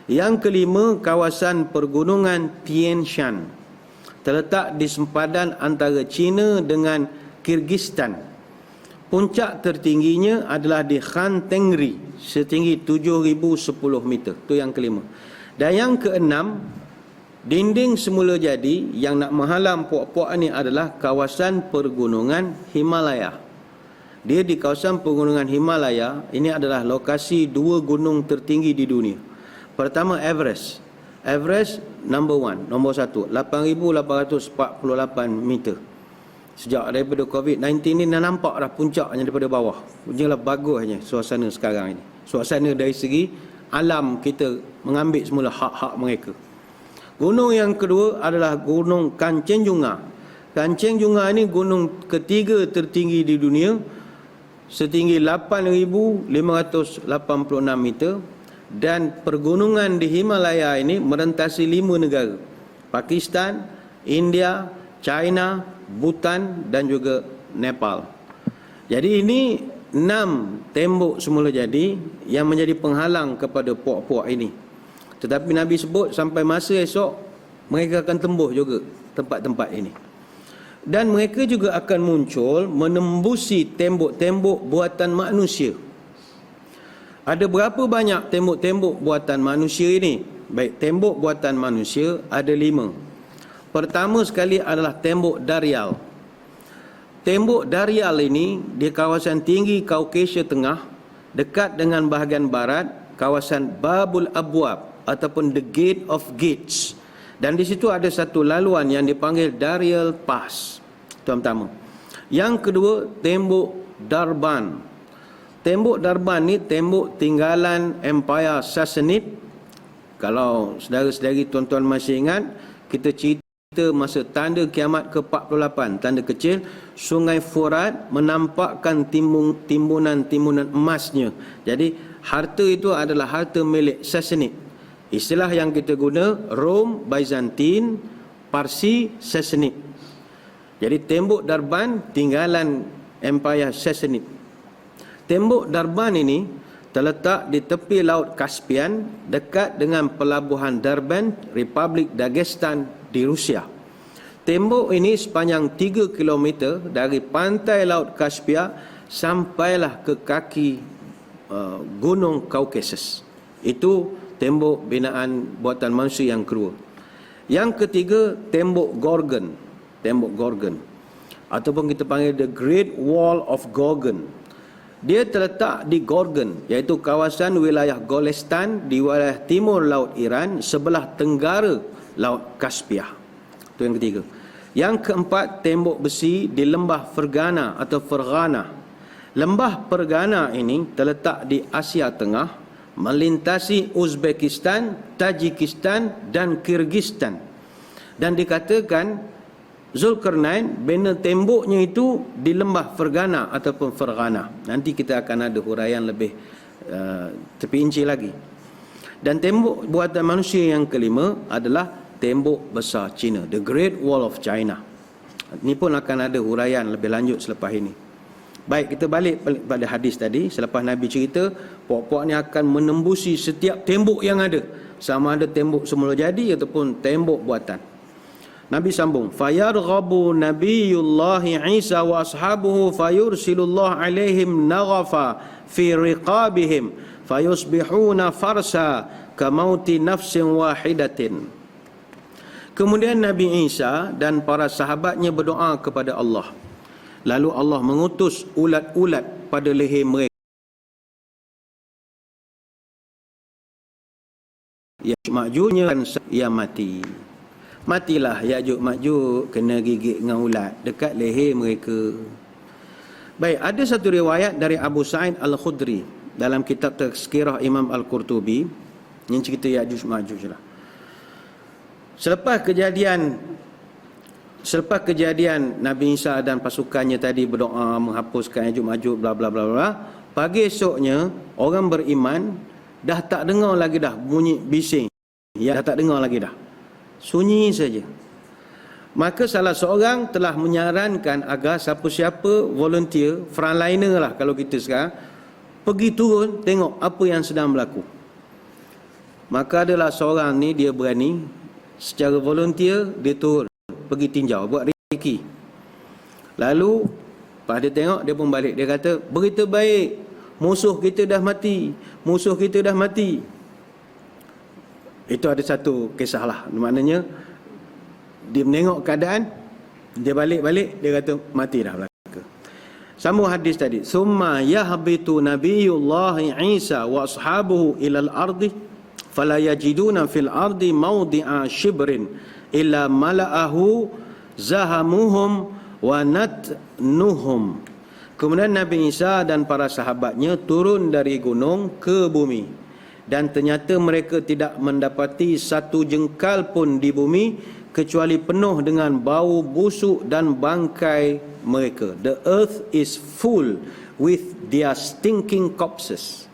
Speaker 1: Yang kelima, kawasan pergunungan Tian Shan, terletak di sempadan antara China dengan Kyrgyzstan. Puncak tertingginya adalah di Khan Tengri setinggi 7,010 meter. Itu yang kelima. Dan yang keenam, dinding semula jadi yang nak menghalang puak-puak ni adalah kawasan pergunungan Himalaya. Dia di kawasan pergunungan Himalaya, ini adalah lokasi 2 gunung tertinggi di dunia. Pertama, Everest. Everest nombor 1, 8,848 meter. Sejak daripada COVID-19 ni dah nampak dah puncaknya daripada bawah. Jelah bagusnya suasana sekarang ini. Suasana dari segi alam kita mengambil semula hak-hak mereka. Gunung yang kedua adalah Gunung Kanchenjunga. Kanchenjunga ini gunung ketiga tertinggi di dunia, setinggi 8,586 meter, dan pergunungan di Himalaya ini merentasi 5 negara. Pakistan, India, China, Bhutan dan juga Nepal. Jadi ini 6 tembok semula jadi yang menjadi penghalang kepada puak-puak ini. Tetapi Nabi sebut sampai masa esok mereka akan tembus juga tempat-tempat ini. Dan mereka juga akan muncul menembusi tembok-tembok buatan manusia. Ada berapa banyak tembok-tembok buatan manusia ini? Baik, tembok buatan manusia ada 5. Pertama sekali adalah tembok Darial. Tembok Darial ini di kawasan tinggi Caucasia Tengah, dekat dengan bahagian barat, kawasan Babul Abwab ataupun the Gate of Gates. Dan di situ ada satu laluan yang dipanggil Darial Pass. Itu yang pertama. Yang kedua, tembok Darban. Tembok Darban ni tembok tinggalan Empire Sassanid. Kalau saudara-saudari tuan-tuan masih ingat, kita cerita masa tanda kiamat ke-48, tanda kecil, Sungai Furat menampakkan timbunan-timbunan emasnya. Jadi harta itu adalah harta milik Sassanid. Istilah yang kita guna Rom, Byzantine, Parsi, Sassanid. Jadi tembok Darban tinggalan Empire Sassanid. Tembok Darban ini terletak di tepi Laut Kaspian, dekat dengan pelabuhan Darban, Republik Dagestan di Rusia. Tembok ini sepanjang 3 km dari pantai Laut Kaspia sampailah ke kaki Gunung Caucasus. Itu tembok binaan buatan manusia yang kedua. Yang ketiga, tembok Gorgon. Tembok Gorgon, ataupun kita panggil the Great Wall of Gorgon. Dia terletak di Gorgon, iaitu kawasan wilayah Golestan di wilayah timur Laut Iran, sebelah tenggara Laut Kaspia. Itu yang ketiga. Yang keempat, tembok besi di lembah Fergana atau Ferghana. Lembah Fergana ini terletak di Asia Tengah, melintasi Uzbekistan, Tajikistan dan Kyrgyzstan. Dan dikatakan Zulkarnain bina temboknya itu di lembah Fergana ataupun Ferghana. Nanti kita akan ada huraian lebih terperinci lagi. Dan tembok buatan manusia yang kelima adalah tembok besar China, The Great Wall of China. Ini pun akan ada huraian lebih lanjut selepas ini. Baik, kita balik pada hadis tadi. Selepas Nabi cerita, puak-puak ni akan menembusi setiap tembok yang ada, sama ada tembok semula jadi ataupun tembok buatan. Nabi sambung, fayarghabu nabiyullahi Isa wa ashabuhu fayursilullah alaihim naghafa fi riqabihim fayusbihuna farsa kamauti nafsin wahidatin. Kemudian Nabi Isa dan para sahabatnya berdoa kepada Allah. Lalu Allah mengutus ulat-ulat pada leher mereka. Ya'juj Ma'jujnya yang mati. Matilah Ya'juj Ma'juj kena gigit dengan ulat dekat leher mereka. Baik, ada satu riwayat dari Abu Sa'id Al-Khudri dalam kitab Tazkirah Imam Al-Qurtubi yang cerita Ya'juj Ma'juj lah. Selepas kejadian Nabi Isa dan pasukannya tadi berdoa menghapuskan Ya'juj Ma'juj bla bla bla bla, pagi esoknya orang beriman dah tak dengar lagi dah bunyi bising. Ya, dah tak dengar lagi dah. Sunyi saja. Maka salah seorang telah menyarankan agar siapa-siapa volunteer, frontliner lah kalau kita sekarang, pergi turun tengok apa yang sedang berlaku. Maka adalah seorang ni dia berani secara volunteer dia turun pergi tinjau, buat reki. Lalu pas dia tengok, dia pun balik, dia kata, berita baik, musuh kita dah mati, musuh kita dah mati. Itu ada satu kisah lah, maknanya dia menengok keadaan, dia balik-balik, dia kata mati dah belaka. Sambung hadis tadi, summa yahbitu nabiyullahi Isa wa ashabuhu ilal ardi fala yajiduna fil ardi mawdi'a shibrin illa mala'ahu zahamuhum wa natnuhum. Kemudian Nabi Isa dan para sahabatnya turun dari gunung ke bumi, dan ternyata mereka tidak mendapati satu jengkal pun di bumi kecuali penuh dengan bau busuk dan bangkai mereka. The earth is full with their stinking corpses.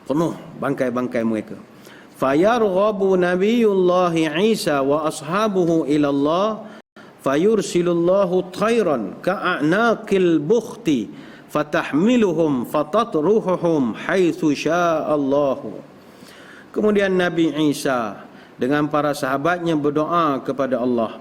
Speaker 1: Penuh bangkai-bangkai mereka. Fayarghabu nabiyullahi Isa wa ashabuhu ila Allah fayursilullahu tayran ka'anaqil bukhti fatahmiluhum fatatruhuhum haitsu sya'allahu. Kemudian Nabi Isa dengan para sahabatnya berdoa kepada Allah.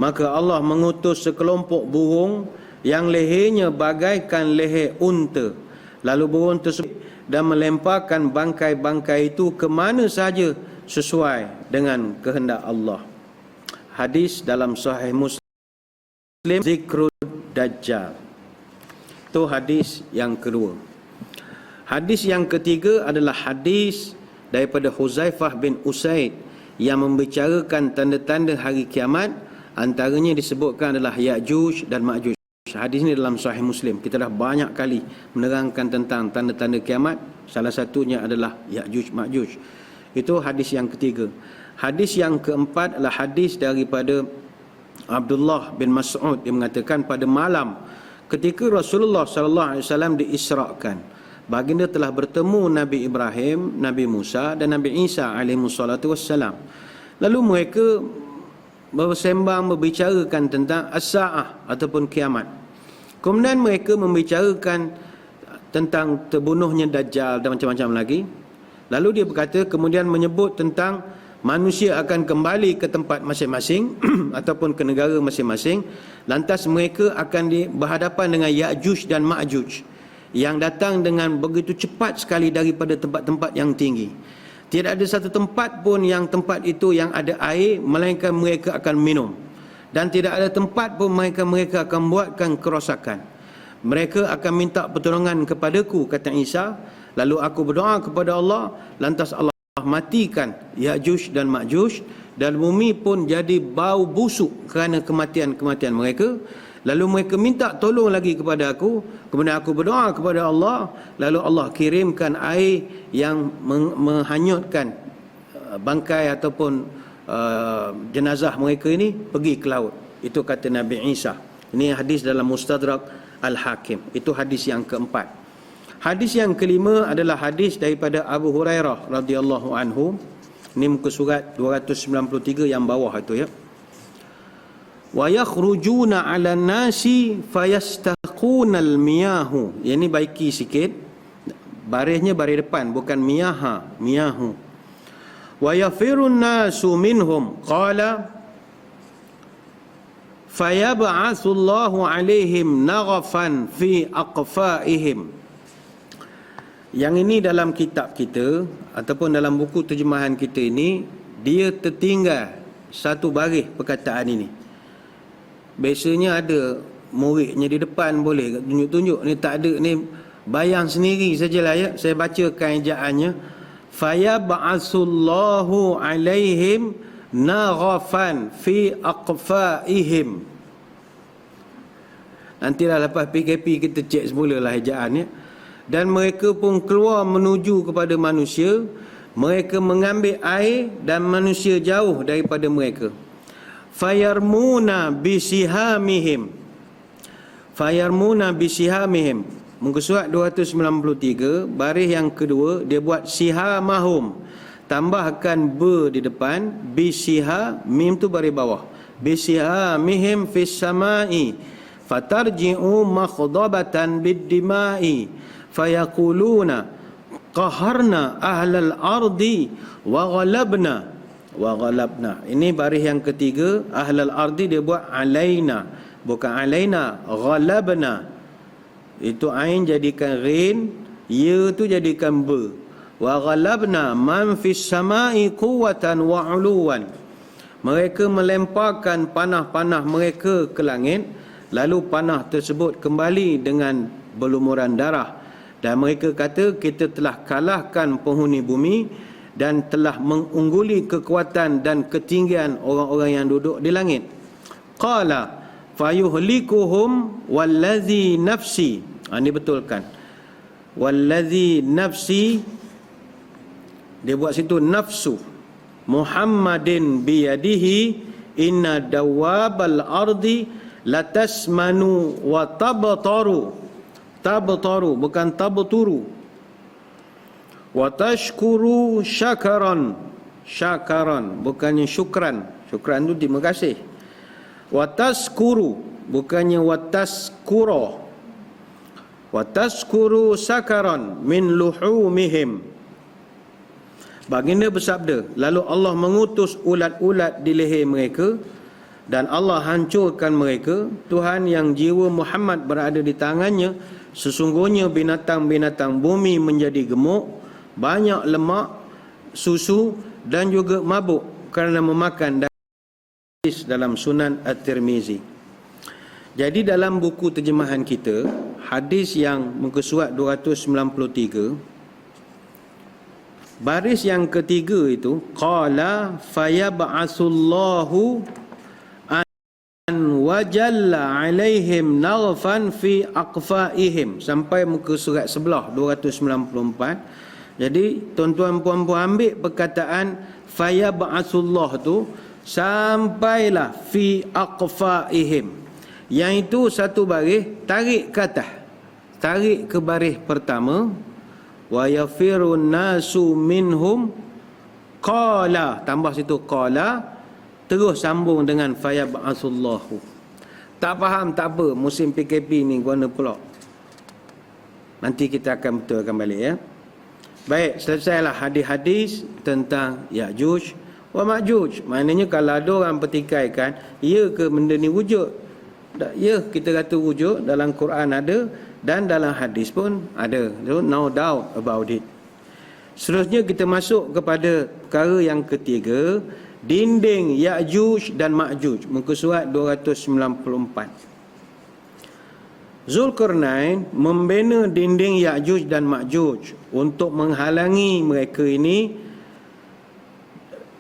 Speaker 1: Maka Allah mengutus sekelompok burung yang lehernya bagaikan leher unta. Lalu burung tersebut dan melemparkan bangkai-bangkai itu ke mana saja sesuai dengan kehendak Allah. Hadis dalam Sahih Muslim, Zikrul Dajjal. Itu hadis yang kedua. Hadis yang ketiga adalah hadis daripada Huzaifah bin Usaid yang membicarakan tanda-tanda hari kiamat. Antaranya disebutkan adalah Ya'juj dan Ma'juj. Hadis ini dalam Sahih Muslim. Kita dah banyak kali menerangkan tentang tanda-tanda kiamat. Salah satunya adalah Ya'juj Ma'juj. Itu hadis yang ketiga. Hadis yang keempat adalah hadis daripada Abdullah bin Mas'ud. Dia mengatakan pada malam ketika Rasulullah SAW diisrakan, baginda telah bertemu Nabi Ibrahim, Nabi Musa dan Nabi Isa alaihissalam. Lalu mereka bersembang, membicarakan tentang as-sa'ah ataupun kiamat. Kemudian mereka membicarakan tentang terbunuhnya Dajjal dan macam-macam lagi. Lalu dia berkata, kemudian menyebut tentang manusia akan kembali ke tempat masing-masing ataupun ke negara masing-masing. Lantas mereka akan berhadapan dengan Ya'juj dan Ma'juj yang datang dengan begitu cepat sekali daripada tempat-tempat yang tinggi. Tidak ada satu tempat pun yang tempat itu yang ada air, melainkan mereka akan minum. Dan tidak ada tempat pun mereka akan buatkan kerosakan. Mereka akan minta pertolongan kepadaku, kata Isa. Lalu aku berdoa kepada Allah, lantas Allah matikan Ya'juj dan Ma'juj dan bumi pun jadi bau busuk kerana kematian-kematian mereka. Lalu mereka minta tolong lagi kepada aku. Kemudian aku berdoa kepada Allah. Lalu Allah kirimkan air yang menghanyutkan bangkai ataupun jenazah mereka ini pergi ke laut. Itu kata Nabi Isa. Ini hadis dalam Mustadrak Al-Hakim. Itu hadis yang keempat. Hadis yang kelima adalah hadis daripada Abu Hurairah radhiyallahu anhu. Ini muka surat 293 yang bawah itu ya. Wa yakhrujuna 'alan nasi fayastaquna al-miyahu. Yang ini baiki sikit. Barisnya baris depan bukan miyaha, miyahu. Wa yafirun nasu minhum qala fayab'atsullahu 'alaihim naghafan fi aqfaihim. Yang ini dalam kitab kita ataupun dalam buku terjemahan kita ini, dia tertinggal satu baris perkataan ini. Biasanya ada muridnya di depan boleh tunjuk-tunjuk, ni tak ada, ni bayang sendiri sajalah ya. Saya bacakan ejaannya. Fayab'atsullahu 'alaihim naghafan fi aqfaihim. Nantilah lepas PKP kita cek semula lah ejaannya. Dan mereka pun keluar menuju kepada manusia. Mereka mengambil air dan manusia jauh daripada mereka. Fayarmuna bisihamihim. Fayarmuna bisihamihim. Muka surat 293, baris yang kedua, dia buat sihamahum. Tambahkan ber di depan, bisiha, mim tu baris bawah. Bisihamihim fis samai. Fatarji'u makhdabatan bid-dima'i. Fayaquluna qaharna ahlal ardi wa ghalabna. Ini baris yang ketiga. Ahlal ardi dia buat alaina, bukan alaina, ghalabna. Itu ain jadikan ghin, ya tu jadikan ba. Wa ghalabna man fis samai quwwatan wa uluwan. Mereka melemparkan panah-panah mereka ke langit, lalu panah tersebut kembali dengan berlumuran darah. Dan mereka kata, kita telah kalahkan penghuni bumi dan telah mengungguli kekuatan dan ketinggian orang-orang yang duduk di langit. Qala fayuhlikuhum wallazi nafsi. Ini betulkan. Wallazi nafsi, dia buat situ nafsu Muhammadin biyadihi inna dawabal ardi latasmanu wa tabtaru. Tabtaru bukan tabturu. Wa tashkuru syakaran. Syakaran bukannya syukran. Syukran itu terima kasih. Wa taskuru bukannya wa taskura. Wa taskuru sakaran min luhumihim. Baginda bersabda, lalu Allah mengutus ulat-ulat di leher mereka dan Allah hancurkan mereka. Tuhan yang jiwa Muhammad berada di tangannya, sesungguhnya binatang-binatang bumi menjadi gemuk, banyak lemak, susu dan juga mabuk kerana memakan hadis dalam Sunan At-Tirmizi. Jadi dalam buku terjemahan kita, hadis yang muka surat 293, baris yang ketiga itu, qala fayab'atsullahu an wajalla alaihim naghfan fi aqfaihim, sampai muka surat sebelah 294. Jadi tuan-tuan puan-puan ambil perkataan fayab'atsullah tu sampailah fi aqfaihim. Yang itu satu baris, tarik ke atas. Tarik ke baris pertama. Wa yafirun nasu minhum qala, tambah situ qala, terus sambung dengan fayab'atsullahu. Tak faham tak apa, musim PKP ni guna pula. Nanti kita akan betulkan balik ya. Baik, selesailah hadis-hadis tentang Ya'juj wa Ma'juj. Maknanya kalau ada orang pertikaikan, ya ke benda ni wujud? Ya, kita kata wujud, dalam Quran ada dan dalam hadis pun ada. So, no doubt about it. Seterusnya kita masuk kepada perkara yang ketiga, dinding Ya'juj dan Ma'juj. Muka surat 294. Zulkarnain membina dinding Ya'juj dan Ma'juj untuk menghalangi mereka ini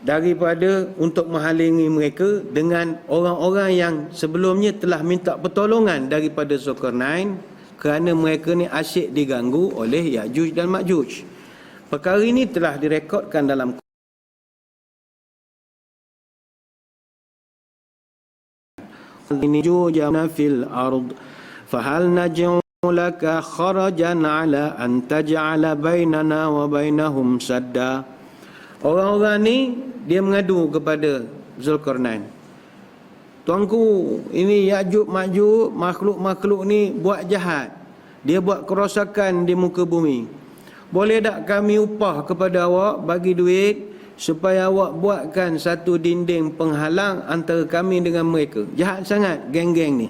Speaker 1: daripada untuk menghalangi mereka dengan orang-orang yang sebelumnya telah minta pertolongan daripada Zulkarnain kerana mereka ni asyik diganggu oleh Ya'juj dan Ma'juj. Perkara ini telah direkodkan dalam Jujana fil ard fahal naj'u laka kharajan ala an taj'ala bainana wa bainahum sadda. Orang-orang ni dia mengadu kepada Zulkarnain, tuanku, ini Ya'juj Ma'juj, makhluk-makhluk ni buat jahat, dia buat kerosakan di muka bumi. Boleh tak kami upah kepada awak, bagi duit supaya awak buatkan satu dinding penghalang antara kami dengan mereka? Jahat sangat geng-geng ni.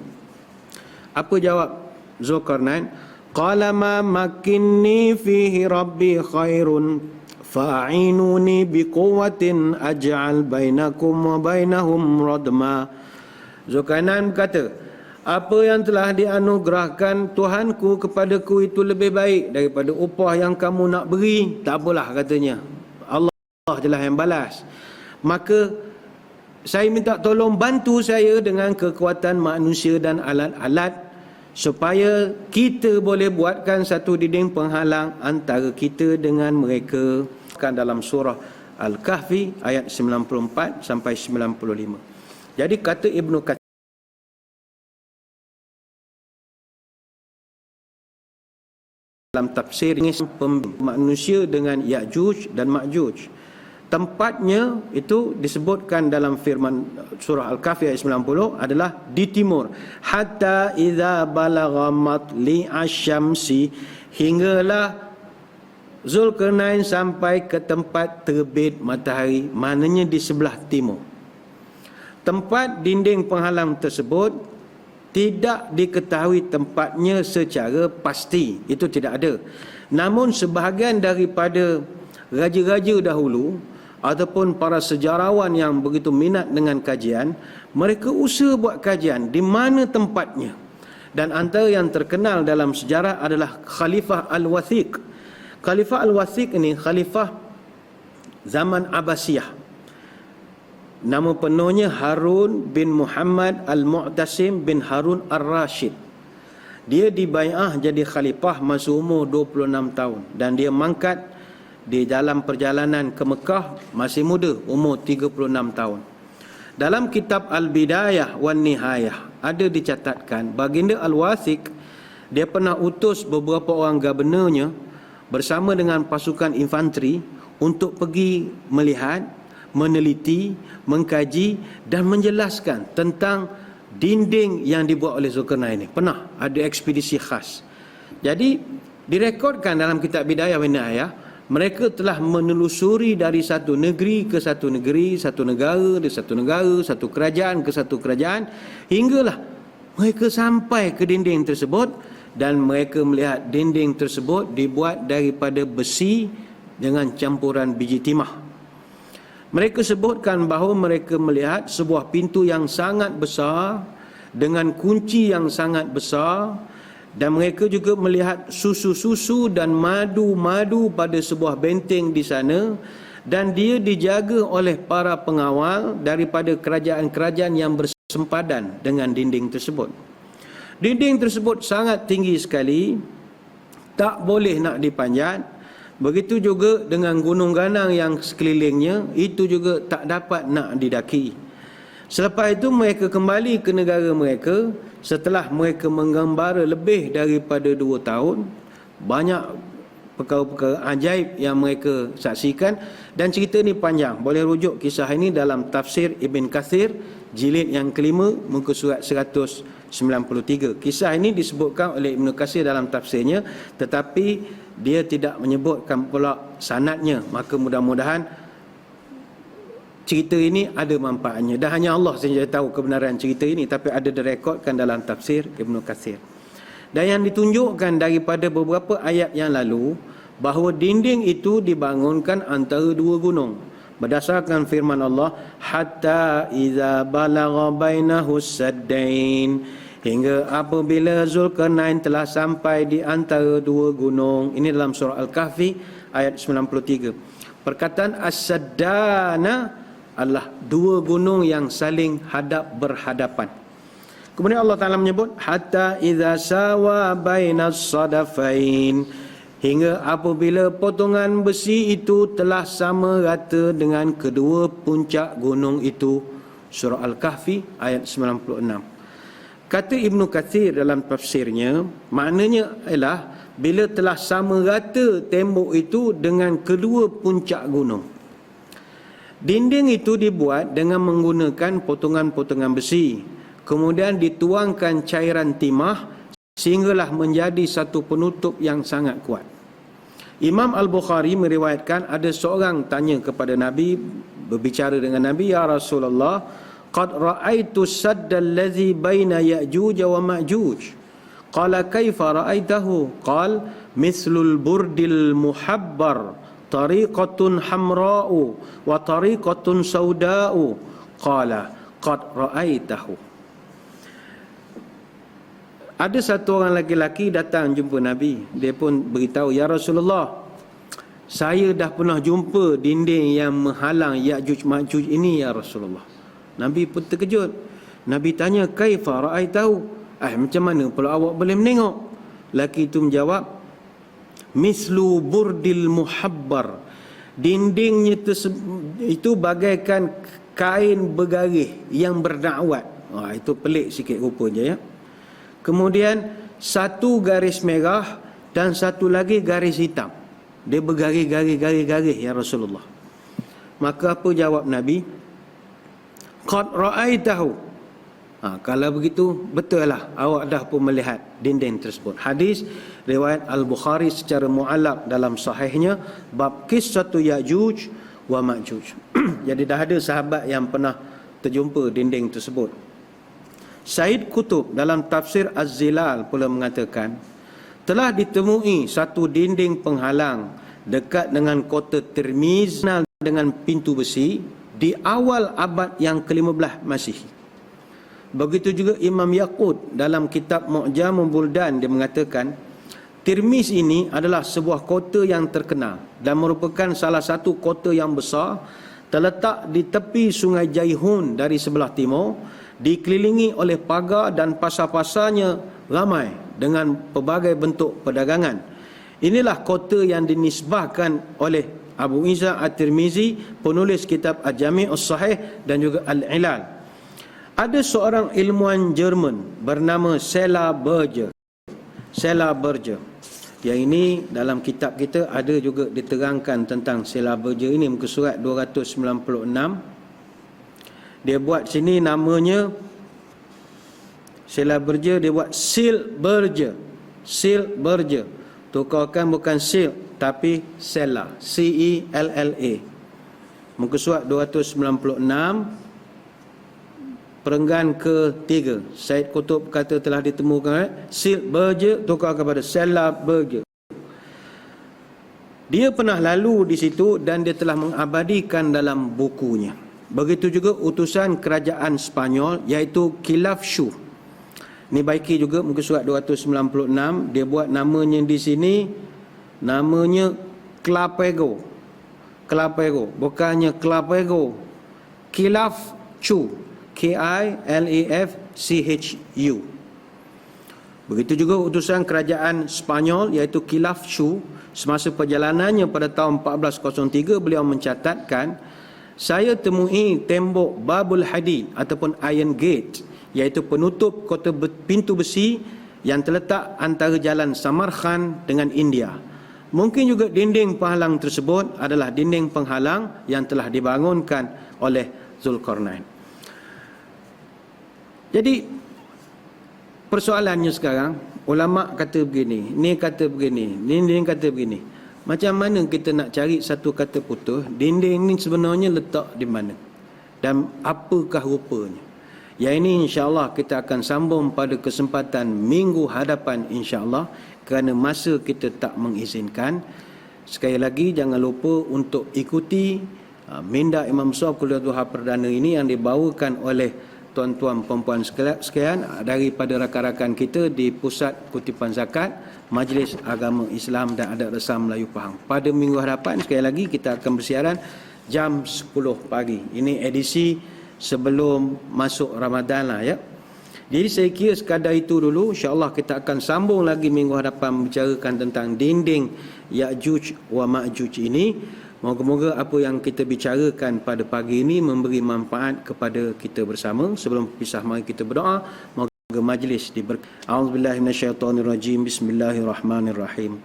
Speaker 1: Apa jawab Zulkarnain? Qala ma makinni fihi rabbi khairun fa'inuni biquwwatin aj'al bainakum wa bainahum radma. Zulkarnain berkata, apa yang telah dianugerahkan Tuhanku kepadaku itu lebih baik daripada upah yang kamu nak beri. Tak apalah, katanya, Allah jelah yang balas. Maka saya minta tolong bantu saya dengan kekuatan manusia dan alat-alat supaya kita boleh buatkan satu dinding penghalang antara kita dengan mereka. Dalam surah Al-Kahfi ayat 94 sampai 95. Jadi kata Ibnu Katsir dalam tafsir ini, manusia dengan Ya'juj dan Ma'juj, tempatnya itu disebutkan dalam firman surah Al-Kahfi ayat 90 adalah di timur. Hatta idza balagha matli asy-syamsi, hinggalah Zulkarnain sampai ke tempat terbit matahari, maknanya di sebelah timur. Tempat dinding penghalang tersebut tidak diketahui tempatnya secara pasti, itu tidak ada. Namun sebahagian daripada raja-raja dahulu ataupun para sejarawan yang begitu minat dengan kajian, mereka usaha buat kajian di mana tempatnya. Dan antara yang terkenal dalam sejarah adalah Khalifah Al-Wathiq. Khalifah Al-Wathiq ini khalifah zaman Abbasiyah. Nama penuhnya Harun bin Muhammad Al-Mu'tasim bin Harun Ar-Rashid. Dia dibai'ah jadi khalifah masa umur 26 tahun. Dan dia mangkat di dalam perjalanan ke Mekah masih muda, umur 36 tahun. Dalam kitab Al-Bidayah wan Nihayah ada dicatatkan baginda Al-Wathiq, dia pernah utus beberapa orang gabenarnya bersama dengan pasukan infanteri untuk pergi melihat, meneliti, mengkaji dan menjelaskan tentang dinding yang dibuat oleh Zulkarnain ini. Pernah ada ekspedisi khas. Jadi direkodkan dalam kitab Bidayah wa Nihayah, mereka telah menelusuri dari satu negeri ke satu negeri, satu negara ke satu negara, satu kerajaan ke satu kerajaan, hinggalah mereka sampai ke dinding tersebut. Dan mereka melihat dinding tersebut dibuat daripada besi dengan campuran biji timah. Mereka sebutkan bahawa mereka melihat sebuah pintu yang sangat besar dengan kunci yang sangat besar, dan mereka juga melihat susu-susu dan madu-madu pada sebuah benteng di sana, dan dia dijaga oleh para pengawal daripada kerajaan-kerajaan yang bersempadan dengan dinding tersebut. Dinding tersebut sangat tinggi sekali, tak boleh nak dipanjat. Begitu juga dengan gunung ganang yang sekelilingnya, itu juga tak dapat nak didaki. Selepas itu mereka kembali ke negara mereka. Setelah mereka menggembara lebih daripada 2 tahun, banyak perkara-perkara ajaib yang mereka saksikan. Dan cerita ni panjang, boleh rujuk kisah ini dalam tafsir Ibn Katsir jilid yang kelima, muka surat 193. Kisah ini disebutkan oleh Ibn Katsir dalam tafsirnya, tetapi dia tidak menyebutkan pula sanadnya. Maka mudah-mudahan cerita ini ada manfaatnya, dan hanya Allah saja tahu kebenaran cerita ini, tapi ada direkodkan dalam tafsir Ibn Katsir. Dan yang ditunjukkan daripada beberapa ayat yang lalu, bahawa dinding itu dibangunkan antara 2 gunung berdasarkan firman Allah, hatta iza balagha bainahu saddain, hingga apabila Zulkarnain telah sampai di antara 2 gunung. Ini dalam surah Al-Kahfi ayat 93. Perkataan as-saddana adalah dua gunung yang saling hadap berhadapan. Kemudian Allah Ta'ala menyebut hatta idza sawa bainas sadafain, hingga apabila potongan besi itu telah sama rata dengan kedua puncak gunung itu. Surah Al-Kahfi ayat 96. Kata Ibnu Katsir dalam tafsirnya, maknanya ialah bila telah sama rata tembok itu dengan kedua puncak gunung. Dinding itu dibuat dengan menggunakan potongan-potongan besi, kemudian dituangkan cairan timah sehinggalah menjadi satu penutup yang sangat kuat. Imam Al-Bukhari meriwayatkan ada seorang tanya kepada Nabi, berbicara dengan Nabi, "Ya Rasulullah, qad ra'aitu sadda allazi baina Ya'juj wa Ma'juj." Qala kaifa ra'aitahu? Qal mithlul burdil muhabbar, tariqatun hamra'u wa tariqatun sauda'u. Qala qad ra'aitahu. Ada satu orang lelaki datang jumpa Nabi. Dia pun beritahu, "Ya Rasulullah, saya dah pernah jumpa dinding yang menghalang Ya'juj Ma'juj ini, ya Rasulullah." Nabi pun terkejut. Nabi tanya, "Kaifa ra'aitahu?" Macam mana pula awak boleh menengok? Lelaki itu menjawab, "Mislu burdil muhabbar." Dindingnya itu bagaikan kain bergaris yang berdakwat. Itu pelik sikit rupanya, ya. Kemudian satu garis merah dan satu lagi garis hitam. Dia bergaris-garis ya Rasulullah. Maka apa jawab Nabi? "Qad ra'aitahu." Kalau begitu, betul lah awak dah pun melihat dinding tersebut. Hadis riwayat Al-Bukhari secara mu'allaq dalam sahihnya, bab qissatu Ya'juj wa Ma'juj. Jadi dah ada sahabat yang pernah terjumpa dinding tersebut. Said Qutb dalam tafsir Az-Zilal pula mengatakan, telah ditemui satu dinding penghalang dekat dengan kota Tirmiz dengan pintu besi di awal abad yang ke-15 Masihi. Begitu juga Imam Yaqut dalam kitab Mu'jamul Buldan, dia mengatakan Tirmiz ini adalah sebuah kota yang terkenal dan merupakan salah satu kota yang besar, terletak di tepi sungai Jaihun dari sebelah timur, dikelilingi oleh pagar dan pasar-pasarnya ramai dengan pelbagai bentuk perdagangan. Inilah kota yang dinisbahkan oleh Abu Isa At-Tirmizi, penulis kitab Al-Jami' As-Sahih dan juga Al-Ilal. Ada seorang ilmuwan Jerman bernama Cella Berger. Cella Berger. Yang ini dalam kitab kita ada juga diterangkan tentang Cella Berger ini, muka surat 296. Dia buat sini namanya Cella Berger, dia buat Silk Berger. Silk Berger. Tukarkan bukan silk tapi Cella, C-E-L-L-A. Muka surat 296. Perenggan ke-3, Said Qutb kata telah ditemukan Silk Berger, tukar kepada Cella Berger. Dia pernah lalu di situ dan dia telah mengabadikan dalam bukunya. Begitu juga utusan kerajaan Spanyol iaitu Kilafshu. Ini baiki juga muka surat 296. Dia buat namanya di sini, namanya Clapego. Clapego, bukannya Clapego. Kilafshu. K-I-L-A-F-C-H-U. Begitu juga utusan kerajaan Spanyol iaitu Kilafshu. Semasa perjalanannya pada tahun 1403, beliau mencatatkan, saya temui tembok Babul Hadid ataupun Iron Gate, iaitu penutup kota pintu besi yang terletak antara jalan Samarkand dengan India. Mungkin juga dinding penghalang tersebut adalah dinding penghalang yang telah dibangunkan oleh Zulkarnain. Jadi persoalannya sekarang, ulama kata begini, ni kata begini, ni kata begini. Macam mana kita nak cari satu kata putus? Dinding ni sebenarnya letak di mana dan apakah rupanya? Yang ini insya-Allah kita akan sambung pada kesempatan minggu hadapan insya-Allah, kerana masa kita tak mengizinkan. Sekali lagi jangan lupa untuk ikuti minda Imam Besar Kuliah Duha Perdana ini yang dibawakan oleh tuan-tuan perempuan sekalian daripada rakan-rakan kita di Pusat Kutipan Zakat Majlis Agama Islam dan Adat Resam Melayu Pahang. Pada minggu hadapan sekali lagi kita akan bersiaran jam 10 pagi. Ini edisi sebelum masuk Ramadan lah ya. Jadi saya kira sekadar itu dulu. InsyaAllah kita akan sambung lagi minggu hadapan membicarakan tentang dinding Ya'juj wa Ma'juj ini. Moga-moga apa yang kita bicarakan pada pagi ini memberi manfaat kepada kita bersama. Sebelum berpisah, mari kita berdoa. Moga majlis diberkati. A'udzubillahi minasyaitonirrajim. Bismillahirrahmanirrahim.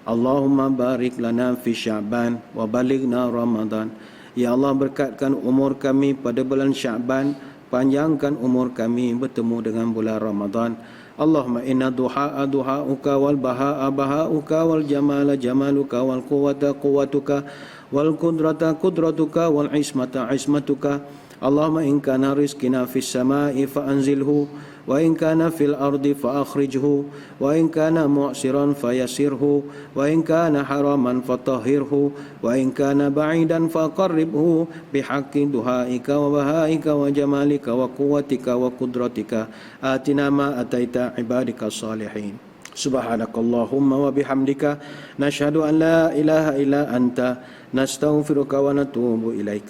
Speaker 1: Allahumma barik lana fi Sya'ban wa balighna Ramadan. Ya Allah, berkatkan umur kami pada bulan Sya'ban, panjangkan umur kami bertemu dengan bulan Ramadan. Allahumma inna duha'a duha'uka wal baha'a baha'uka wal jamala jamaluka wal quwwata quwwatuka wal qudrata qudratuka wal ismata ismatuka. Allahumma in kana rizqina fis sama'i fa anzilhu wa in kana fil ardi fa akhrijhu wa in kana mu'siran fayasirhu wa in kana haraman fatahhirhu wa in kana ba'idan faqarribhu bihaqqi duhaika wa bahaika wa jamalika wa quwwatika wa qudratika atina ma ataita ibadika salihin. Subhanakallahumma wa bihamdika nashhadu an la ilaha illa anta nastaghfiruka wa natubu ilaik.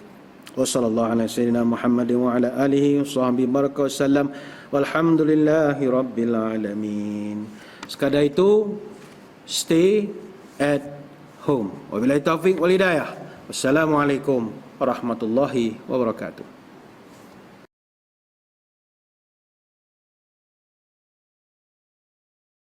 Speaker 1: Wa sallallahu ala sayyidina Muhammadin wa ala alihi wa sahbihi baraka wasallam. Walhamdulillahi rabbil alamin. Sekadar itu, stay at home. Wabillahi taufiq wal hidayah. Wassalamualaikum warahmatullahi wabarakatuh.